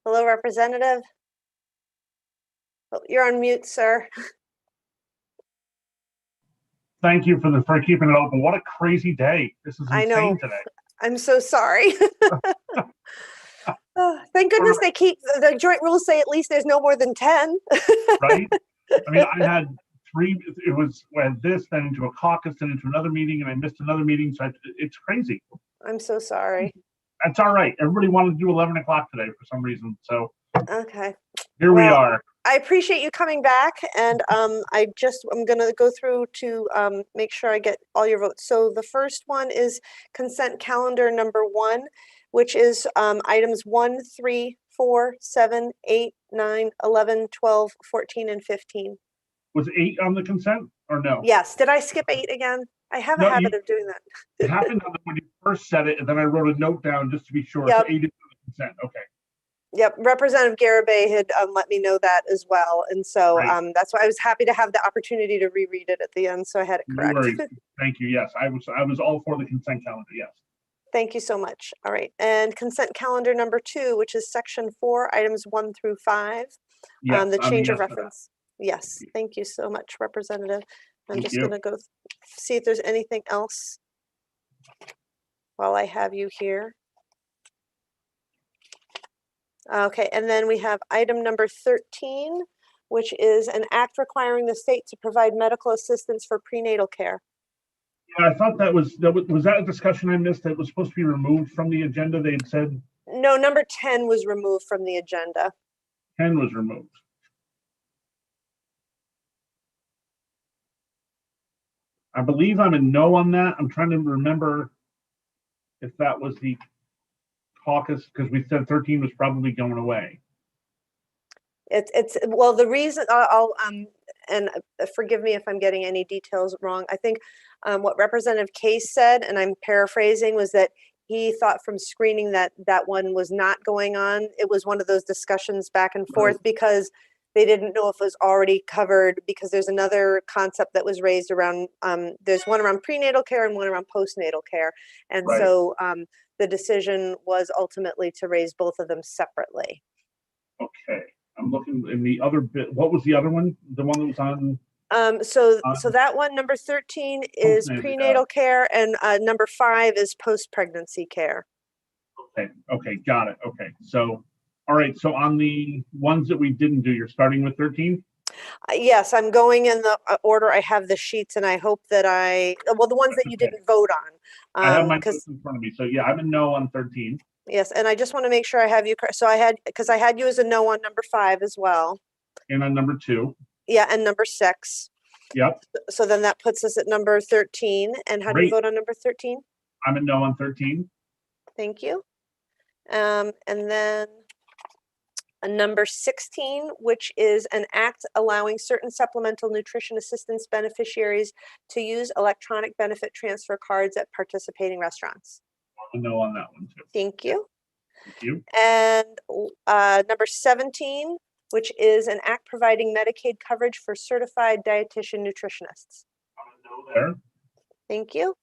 Speaker 1: Hello, Representative. Oh, you're on mute, sir.
Speaker 21: Thank you for keeping it open. What a crazy day. This is
Speaker 1: I know.
Speaker 21: insane today.
Speaker 1: I'm so sorry. Oh, thank goodness they keep the joint rules say at least there's no more than 10.
Speaker 21: Right? I mean, I had 3, we had this, then into a caucus, then into another meeting, and I missed another meeting. So it's crazy.
Speaker 1: I'm so sorry.
Speaker 21: That's all right. Everybody wanted to do 11 o'clock today for some reason. So
Speaker 1: Okay.
Speaker 21: here we are.
Speaker 1: I appreciate you coming back, and I'm going to go through to make sure I get all your votes. So the first one is consent calendar number 1, which is items 1, 3, 4, 7, 8, 9, 11, 12, 14, and 15.
Speaker 21: Was 8 on the consent or no?
Speaker 1: Yes. Did I skip 8 again? I have a
Speaker 21: No,
Speaker 1: habit of doing that.
Speaker 21: It happened when you first said it, and then I wrote a note down just to be sure.
Speaker 1: Yep.
Speaker 21: So 8 is on the consent. Okay.
Speaker 1: Yep, Representative Garibay had let me know that as well, and so
Speaker 21: Right.
Speaker 1: that's why I was happy to have the opportunity to reread it at the end, so I had it
Speaker 21: No
Speaker 1: correct.
Speaker 21: worries. Thank you. Yes, I was all for the consent calendar. Yes.
Speaker 1: Thank you so much. All right, and consent calendar number 2, which is section 4, items 1 through 5.
Speaker 21: Yes,
Speaker 1: The
Speaker 21: I'm a
Speaker 1: change of
Speaker 21: yes for that.
Speaker 1: reference. Yes, thank you so much, Representative. I'm
Speaker 21: Thank
Speaker 1: just
Speaker 21: you.
Speaker 1: gonna go see if there's anything else while I have you here. Okay, and then we have item number 13, which is an act requiring the state to provide medical assistance for prenatal care.
Speaker 21: Yeah, I thought was that a discussion I missed that was supposed to be removed from the agenda? They had said
Speaker 1: No, number 10 was removed from the agenda.
Speaker 21: 10 was removed. I believe I'm a no on that. I'm trying to remember if that was the caucus, because we said 13 was probably going away.
Speaker 1: It's well, the reason and forgive me if I'm getting any details wrong. I think what Representative Case said, and I'm paraphrasing, was that he thought from screening that that one was not going on. It was one of those discussions back and forth because they didn't know if it was already covered, because there's another concept that was raised around, there's one around prenatal care and one around postnatal care. And
Speaker 21: Right.
Speaker 1: so the decision was ultimately to raise both of them separately.
Speaker 21: Okay, I'm looking in the other bit. What was the other one? The one that was on?
Speaker 1: So that one, number 13, is
Speaker 21: Postnatal,
Speaker 1: prenatal care, and number 5 is post-pregnancy care.
Speaker 21: Okay, got it. Okay, so, all right, so on the ones that we didn't do, you're starting with 13?
Speaker 1: Yes, I'm going in the order I have the sheets, and I hope that well, the ones that you didn't vote on.
Speaker 21: I have my
Speaker 1: Because
Speaker 21: notes in front of me, so yeah, I'm a no on 13.
Speaker 1: yes, and I just want to make sure I have you correct. So because I had you as a no on number 5 as well.
Speaker 21: And on number 2.
Speaker 1: Yeah, and number 6.
Speaker 21: Yep.
Speaker 1: So then that puts us at number 13. And how do you
Speaker 21: Great.
Speaker 1: vote on number 13?
Speaker 21: I'm a no on 13.
Speaker 1: Thank you. And then a number 16, which is an act allowing certain supplemental nutrition assistance beneficiaries to use electronic benefit transfer cards at participating restaurants.
Speaker 21: I'm a no on that one too.
Speaker 1: Thank you.
Speaker 21: Thank you.
Speaker 1: And number 17, which is an act providing Medicaid coverage for certified dietitian nutritionists.
Speaker 21: No there.
Speaker 1: Thank you.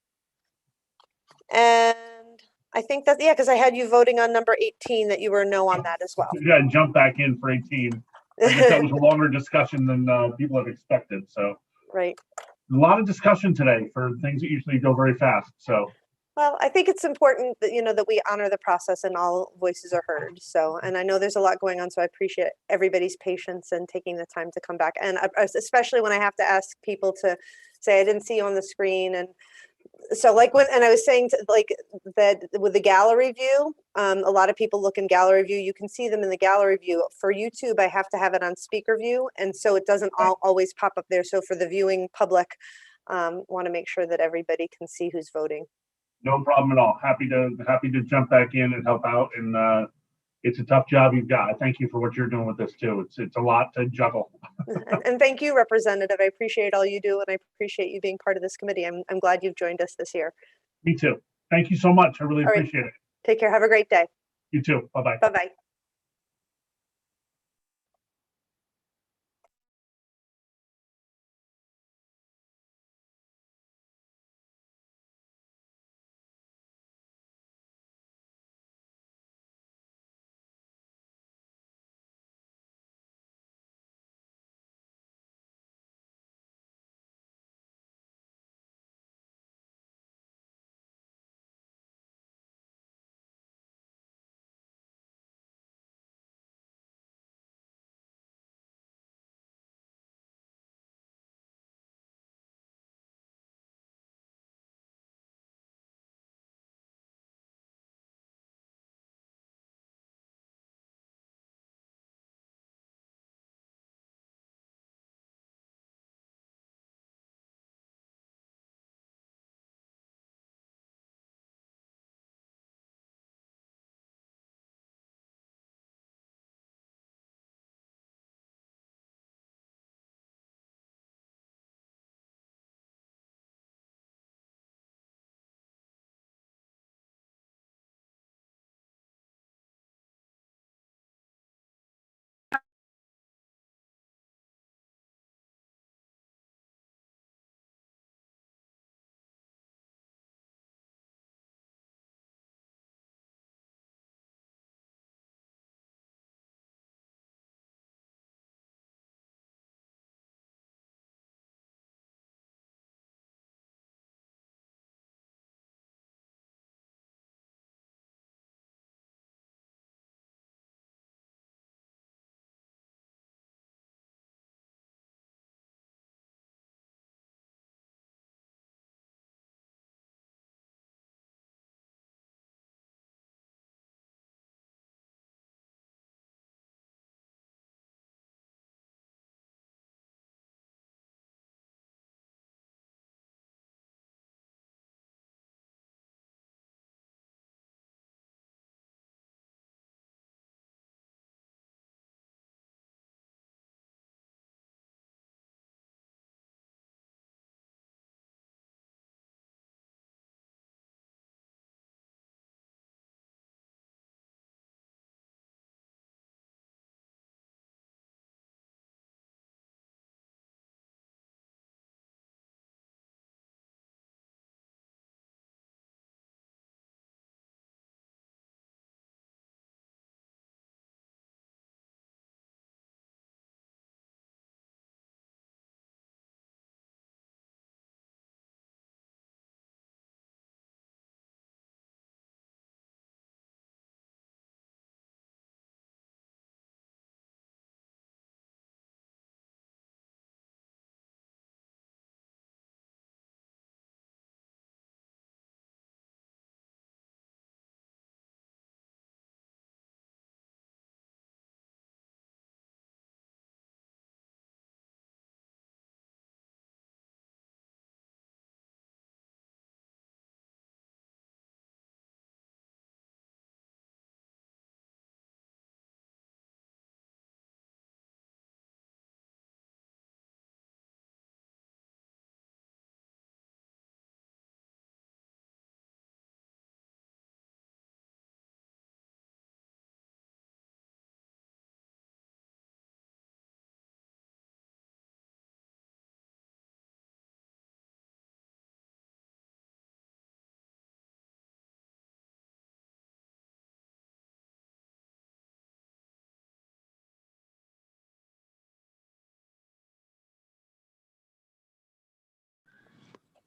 Speaker 1: And I think that, yeah, because I had you voting on number 18, that you were no on that as well.
Speaker 21: Yeah, jump back in for 18. I guess that was a longer discussion than people have expected. So
Speaker 1: Right.
Speaker 21: a lot of discussion today for things that usually go very fast. So
Speaker 1: Well, I think it's important that, that we honor the process and all voices are heard. So, and I know there's a lot going on, so I appreciate everybody's patience and taking the time to come back. And especially when I have to ask people to say, I didn't see you on the screen. And so and I was saying that with the gallery view, a lot of people look in gallery view, you can see them in the gallery view. For YouTube, I have to have it on speaker view. And so it doesn't always pop up there. So for the viewing public, want to make sure that everybody can see who's voting.
Speaker 21: no problem at all. Happy to jump back in and help out. And it's a tough job you've got. I thank you for what you're doing with this too. It's a lot to juggle.
Speaker 1: And thank you, Representative. I appreciate all you do, and I appreciate you being part of this committee. I'm glad you've joined us this year.
Speaker 21: Me too. Thank you so much. I really
Speaker 1: All right.
Speaker 21: appreciate it.
Speaker 1: Take care. Have a great day.
Speaker 21: You too. Bye-bye.
Speaker 1: Bye-bye.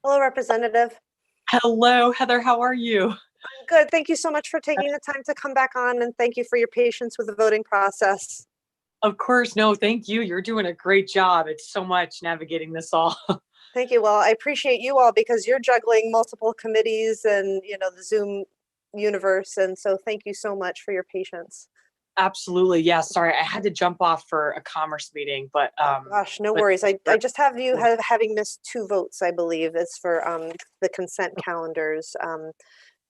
Speaker 1: Hello, Representative.
Speaker 17: Hello, Heather. How are you?
Speaker 1: I'm good. Thank you so much for taking the time to come back on, and thank you for your patience with the voting process.
Speaker 17: Of course. No, thank you. You're doing a great job. It's so much navigating this all.
Speaker 1: Thank you. Well, I appreciate you all because you're juggling multiple committees and, the Zoom universe. And so thank you so much for your patience.
Speaker 17: Absolutely. Yeah. Sorry, I had to jump off for a commerce meeting, but
Speaker 1: Gosh, no
Speaker 17: but-
Speaker 1: worries. I just have you having missed 2 votes, I believe. It's for the consent calendars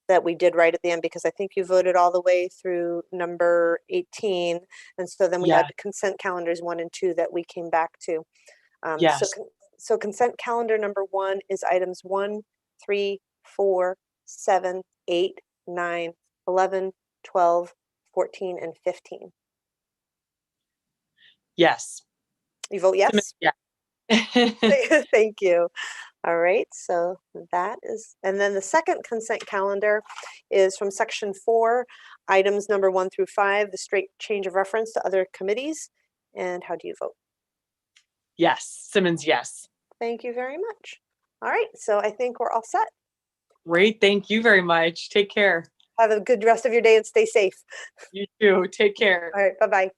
Speaker 1: that we did right at the end, because I think you voted all the way through number 18. And so then we had consent calendars 1 and 2 that we came back to.
Speaker 17: Yes.
Speaker 1: So consent calendar number 1 is items 1, 3, 4, 7, 8, 9, 11, 12, 14, and 15.
Speaker 17: Yes.
Speaker 1: You vote yes?
Speaker 17: Yeah.
Speaker 1: Thank you. All right, so that is, and then the second consent calendar is from section 4, items number 1 through 5, the straight change of reference to other committees. And how do you vote?
Speaker 17: Yes. Simmons, yes.
Speaker 1: Thank you very much. All right, so I think we're all set.
Speaker 17: Great. Thank you very much. Take care.
Speaker 1: Have a good rest of your day and stay safe.
Speaker 17: You too. Take care.
Speaker 1: All right, bye-bye.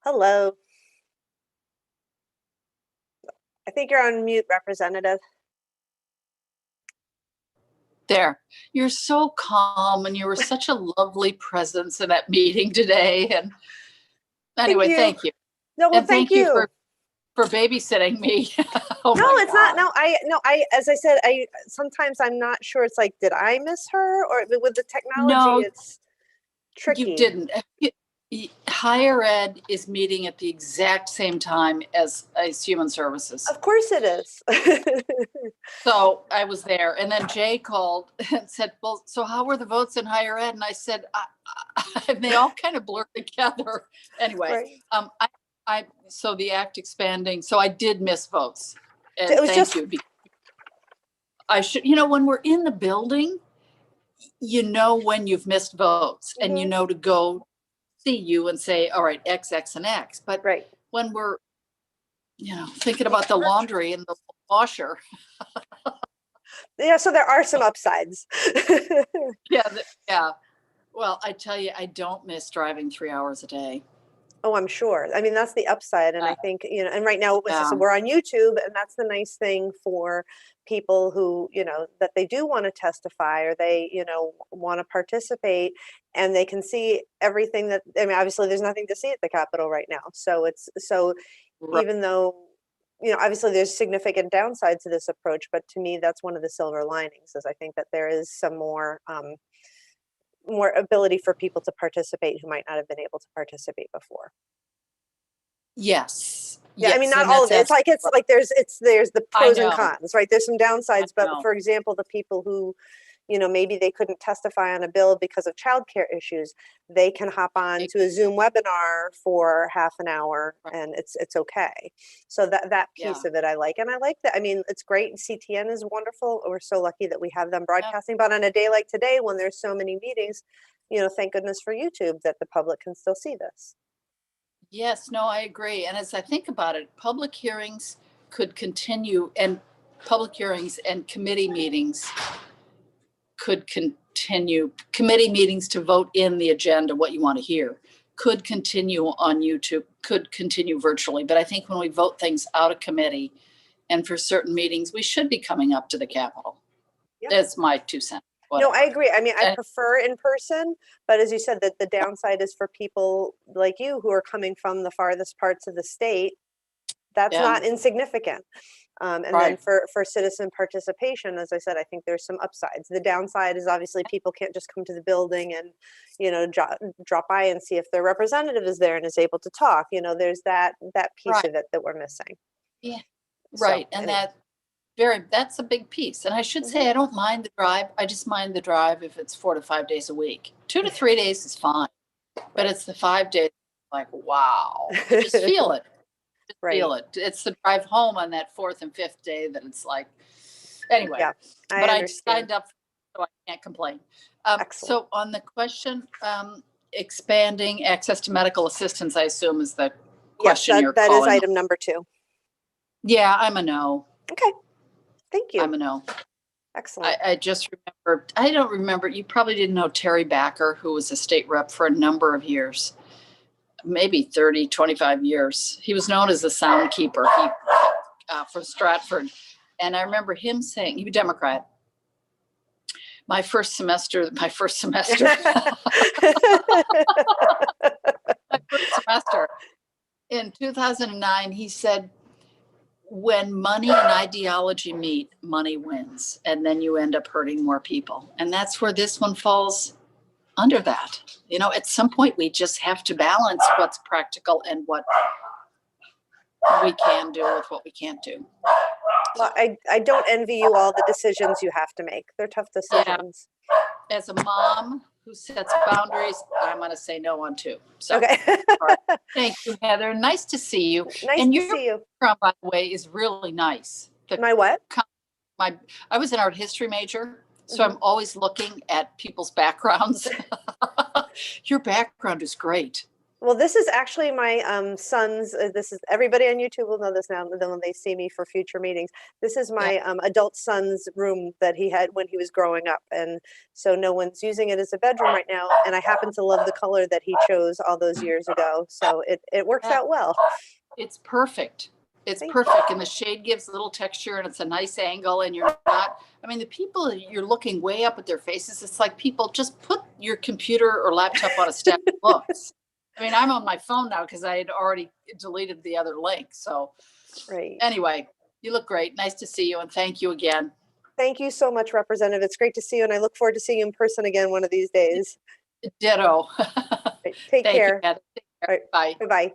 Speaker 1: Hello. I think you're on mute, Representative.
Speaker 11: There, you're so calm and you were such a lovely presence in that meeting today. And anyway, thank you.
Speaker 1: No, well,
Speaker 11: And
Speaker 1: thank you.
Speaker 11: for babysitting me. Oh
Speaker 1: No,
Speaker 11: my
Speaker 1: it's not.
Speaker 11: God.
Speaker 1: No, as I said, sometimes I'm not sure. It's like, did I miss her? Or with the technology,
Speaker 11: No,
Speaker 1: it's tricky.
Speaker 11: You didn't. Higher ed is meeting at the exact same time as Human Services.
Speaker 1: Of course it is.
Speaker 11: So I was there, and then Jay called and said, well, so how were the votes in higher ed? And I said, and they all kind of blur together. Anyway,
Speaker 1: Right.
Speaker 11: so the act expanding, so I did miss votes. And
Speaker 1: It was
Speaker 11: thank
Speaker 1: just-
Speaker 11: you. I should, when we're in the building, you know when you've missed votes and you know to go see you and say, all right, X, X, and X. But when we're, thinking about the laundry and the washer.
Speaker 1: Yeah, so there are some upsides.
Speaker 11: Yeah. Well, I tell you, I don't miss driving 3 hours a day.
Speaker 1: Oh, I'm sure. I mean, that's the upside. And I think, and right now
Speaker 11: Yeah.
Speaker 1: so we're on YouTube, and that's the nice thing for people who, that they do want to testify or they, want to participate, and they can see everything that, I mean, obviously there's nothing to see at the Capitol right now. So even though, obviously there's significant downside to this approach, but to me, that's one of the silver linings is I think that there is some more ability for people to participate who might not have been able to participate before.
Speaker 11: Yes.
Speaker 1: Yeah, I mean,
Speaker 11: Yes,
Speaker 1: not
Speaker 11: and
Speaker 1: all of
Speaker 11: that's
Speaker 1: it. It's like there's the pros and
Speaker 11: know.
Speaker 1: cons, right? There's some downsides, but
Speaker 11: know.
Speaker 1: for example, the people who, maybe they couldn't testify on a bill because of childcare issues, they can hop on to a Zoom webinar for half an hour, and it's okay. So that piece of it I like, and I like that. I mean, it's great. CTN is wonderful. We're so lucky that we have them broadcasting. But on a day like today, when there's so many meetings, thank goodness for YouTube that the public can still see this.
Speaker 11: Yes, no, I agree. And as I think about it, public hearings could continue, and public hearings and committee meetings could continue. Committee meetings to vote in the agenda, what you want to hear, could continue on YouTube, could continue virtually. But I think when we vote things out of committee and for certain meetings, we should be coming up to the Capitol.
Speaker 1: Yep.
Speaker 11: That's my 2 cents.
Speaker 1: No, I agree. I mean, I
Speaker 11: And-
Speaker 1: prefer in person, but as you said, that the downside is for people like you who are coming from the farthest parts of the state. That's not insignificant. And then for citizen participation, as I said, I think there's some upsides. The downside is obviously people can't just come to the building and, drop by and see if their representative is there and is able to talk. There's that piece of it that we're missing.
Speaker 11: Yeah,
Speaker 1: So,
Speaker 11: right. And that's a big piece. And I should say, I don't mind the drive. I just mind the drive if it's 4 to 5 days a week. 2 to 3 days is fine, but it's the 5 days, like, wow, you just feel it. Feel it. It's the drive home on that 4th and 5th day that it's like, anyway, but I signed up, so I can't complain. So on the question, expanding access to medical assistance, I assume is the question you're
Speaker 1: that
Speaker 11: calling.
Speaker 1: is item number 2.
Speaker 11: Yeah, I'm a no.
Speaker 1: Okay. Thank you.
Speaker 11: I'm a no.
Speaker 1: Excellent.
Speaker 11: I just remember, I don't remember, you probably didn't know Terry Backer, who was a state rep for a number of years, maybe 30, 25 years. He was known as the sound keeper from Stratford. And I remember him saying, he was a Democrat. My first semester in 2009, he said, when money and ideology meet, money wins, and then you end up hurting more people. And that's where this one falls under that. At some point, we just have to balance what's practical and what we can do with what we can't do.
Speaker 1: Well, I don't envy you all the decisions you have to make. They're tough decisions.
Speaker 11: Yeah. As a mom who sets boundaries, I'm going to say no on 2. So,
Speaker 1: okay.
Speaker 11: Thank you, Heather. Nice to see you.
Speaker 1: Nice
Speaker 11: and
Speaker 1: to
Speaker 11: your
Speaker 1: see you.
Speaker 11: background, by the way, is really nice.
Speaker 1: My what?
Speaker 11: I was an art history major, so I'm always looking at people's backgrounds. Your background is great.
Speaker 1: Well, this is actually my son's, this is, everybody on YouTube will know this now, then when they see me for future meetings. This is my adult son's room that he had when he was growing up. And so no one's using it as a bedroom right now. And I happen to love the color that he chose all those years ago. So it works out well.
Speaker 14: It's perfect. It's perfect. And the shade gives a little texture and it's a nice angle and you're not, I mean, the people, you're looking way up at their faces. It's like people just put your computer or laptop on a stack of books. I mean, I'm on my phone now because I had already deleted the other link. So anyway, you look great. Nice to see you and thank you again.
Speaker 1: Thank you so much, Representative. It's great to see you and I look forward to seeing you in person again one of these days.
Speaker 14: Ditto.
Speaker 1: Take care.
Speaker 14: You, Take care. Bye.
Speaker 1: Bye-bye.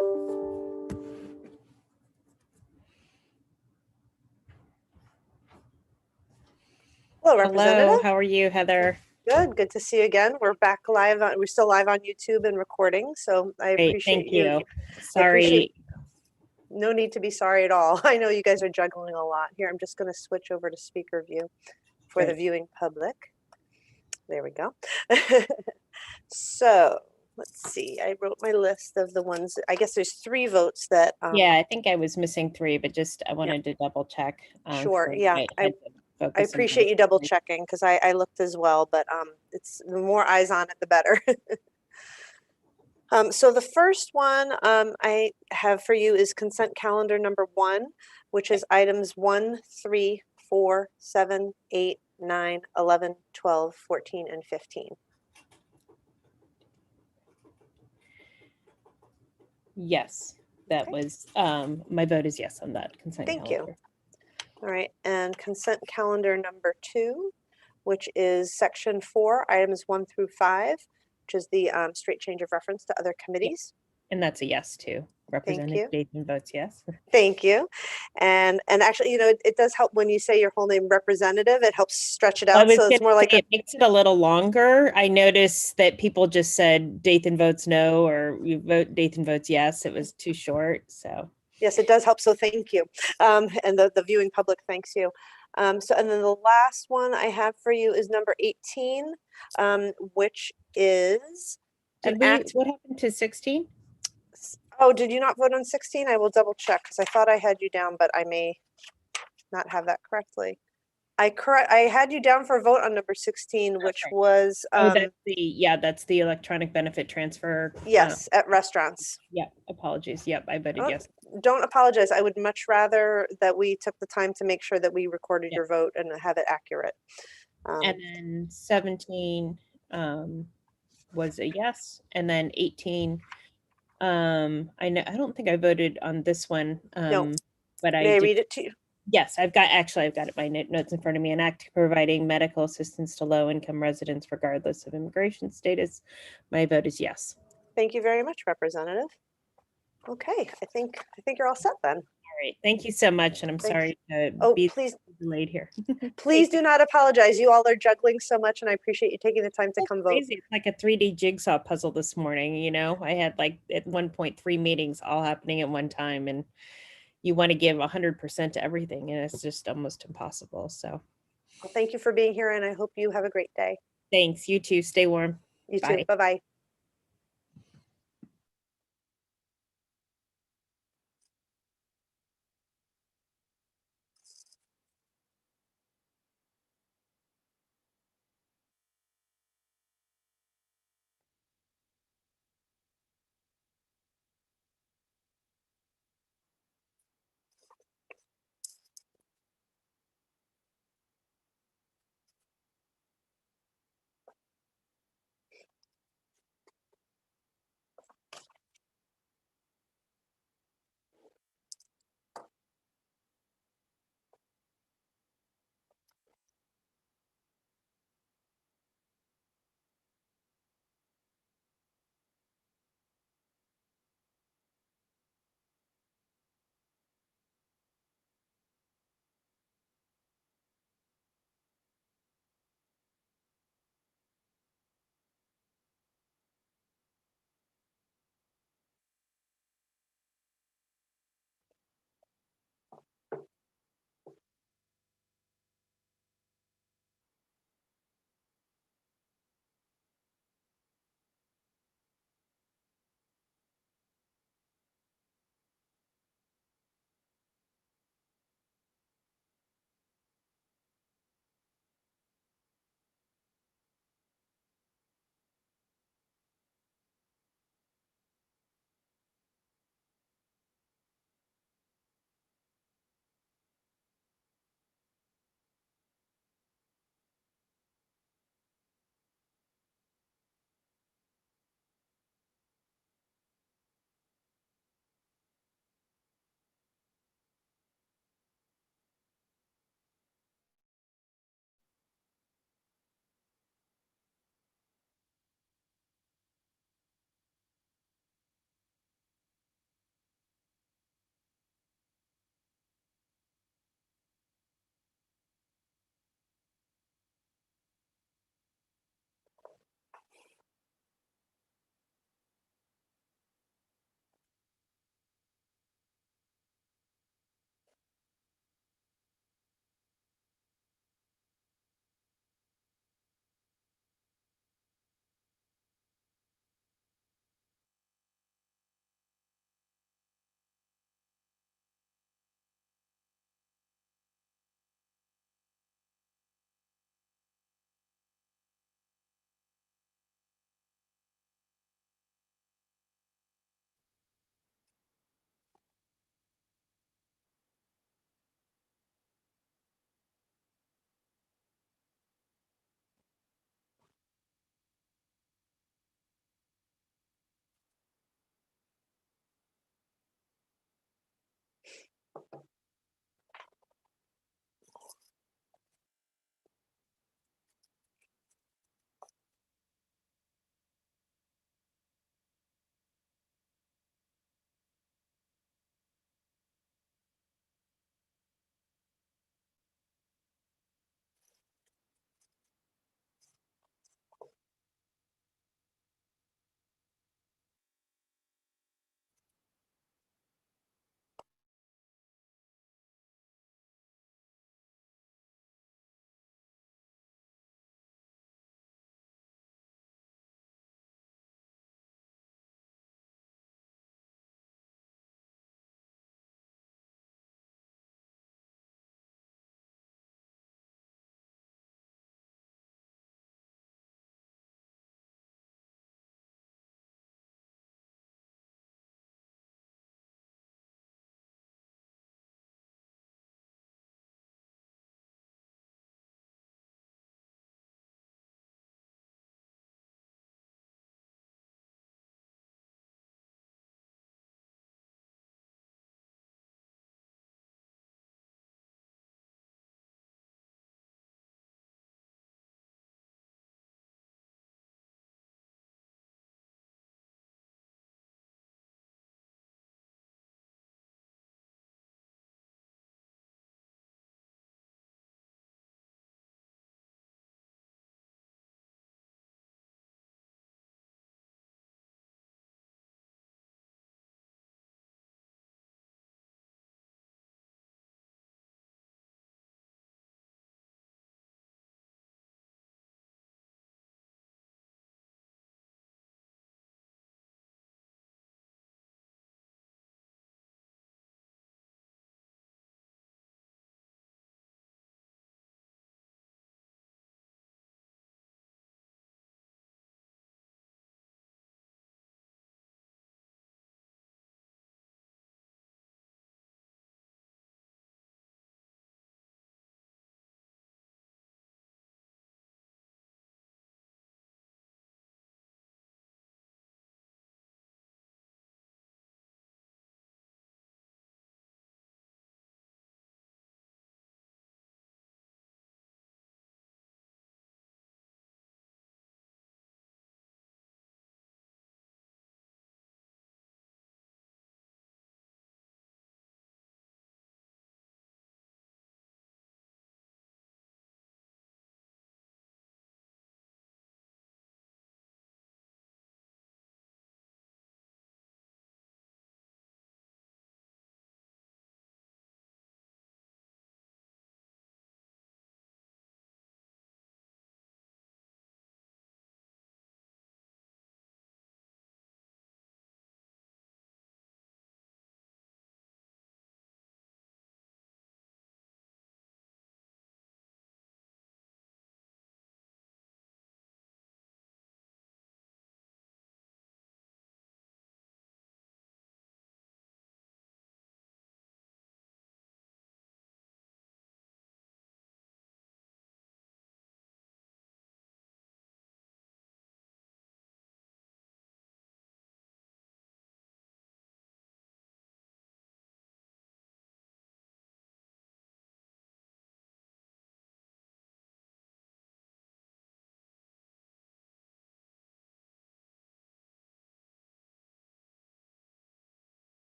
Speaker 1: Hello,
Speaker 5: Hello,
Speaker 1: Representative.
Speaker 5: how are you, Heather?
Speaker 1: Good, good to see you again. We're back live. We're still live on YouTube and recording, so I
Speaker 5: Great,
Speaker 1: appreciate
Speaker 5: thank you.
Speaker 1: I
Speaker 5: Sorry.
Speaker 1: appreciate- No need to be sorry at all. I know you guys are juggling a lot. Here, I'm just going to switch over to speaker view for the
Speaker 5: Great.
Speaker 1: viewing public. There we go. So let's see. I wrote my list of the ones. I guess there's 3 votes that.
Speaker 5: Yeah, I think I was missing 3, but just I wanted to double check.
Speaker 1: Sure.
Speaker 5: for-
Speaker 1: Yeah, I
Speaker 5: had to focus on
Speaker 1: appreciate
Speaker 5: those
Speaker 1: you double
Speaker 5: three.
Speaker 1: checking because I looked as well, but it's the more eyes on it, the better. So the first one I have for you is consent calendar number 1, which is items 1, 3, 4, 7, 8, 9, 11, 12, 14, and 15.
Speaker 5: Yes, that was, my vote is yes on that consent
Speaker 1: Thank
Speaker 5: calendar.
Speaker 1: you. All right, and consent calendar number 2, which is section 4, items 1 through 5, which is the straight change of reference to other committees.
Speaker 5: And that's a yes too. Representative Dathan votes yes.
Speaker 1: Thank you. And actually, it does help when you say your whole name, Representative. It helps stretch it
Speaker 5: I
Speaker 1: out,
Speaker 5: was
Speaker 1: so it's
Speaker 5: gonna
Speaker 1: more like
Speaker 5: say it makes it a little longer. I noticed that people just said Dathan votes no, or you vote Dathan votes yes. It was too short, so.
Speaker 1: Yes, it does help. So thank you. And the viewing public thanks you. And then the last one I have for you is number 18, which is an act.
Speaker 5: What happened to 16?
Speaker 1: Oh, did you not vote on 16? I will double check because I thought I had you down, but I may not have that correctly. I had you down for a vote on number 16, which was
Speaker 5: that's the electronic benefit transfer.
Speaker 1: Yes, at restaurants.
Speaker 5: Yeah, apologies. Yep, I voted yes.
Speaker 1: Don't apologize. I would much rather that we took the time to make sure that we recorded your vote and have it accurate.
Speaker 5: And then 17 was a yes, and then 18. I don't think I voted on this one.
Speaker 1: No.
Speaker 5: But
Speaker 1: May I read it to you?
Speaker 5: Yes, I've got it my notes in front of me. An act providing medical assistance to low-income residents regardless of immigration status. My vote is yes.
Speaker 1: Thank you very much, Representative. Okay, I think you're all set then.
Speaker 5: All right, thank you so much, and I'm sorry to be
Speaker 1: please
Speaker 5: delayed here.
Speaker 1: Please do not apologize. You all are juggling so much, and I appreciate you taking the time to come vote.
Speaker 5: Crazy. It's like a 3D jigsaw puzzle this morning. I had like at one point 3 meetings all happening at one time, and you want to give 100% to everything, and it's just almost impossible. So,
Speaker 1: well, thank you for being here, and I hope you have a great day.
Speaker 5: Thanks. You too. Stay warm.
Speaker 1: You too. Bye-bye.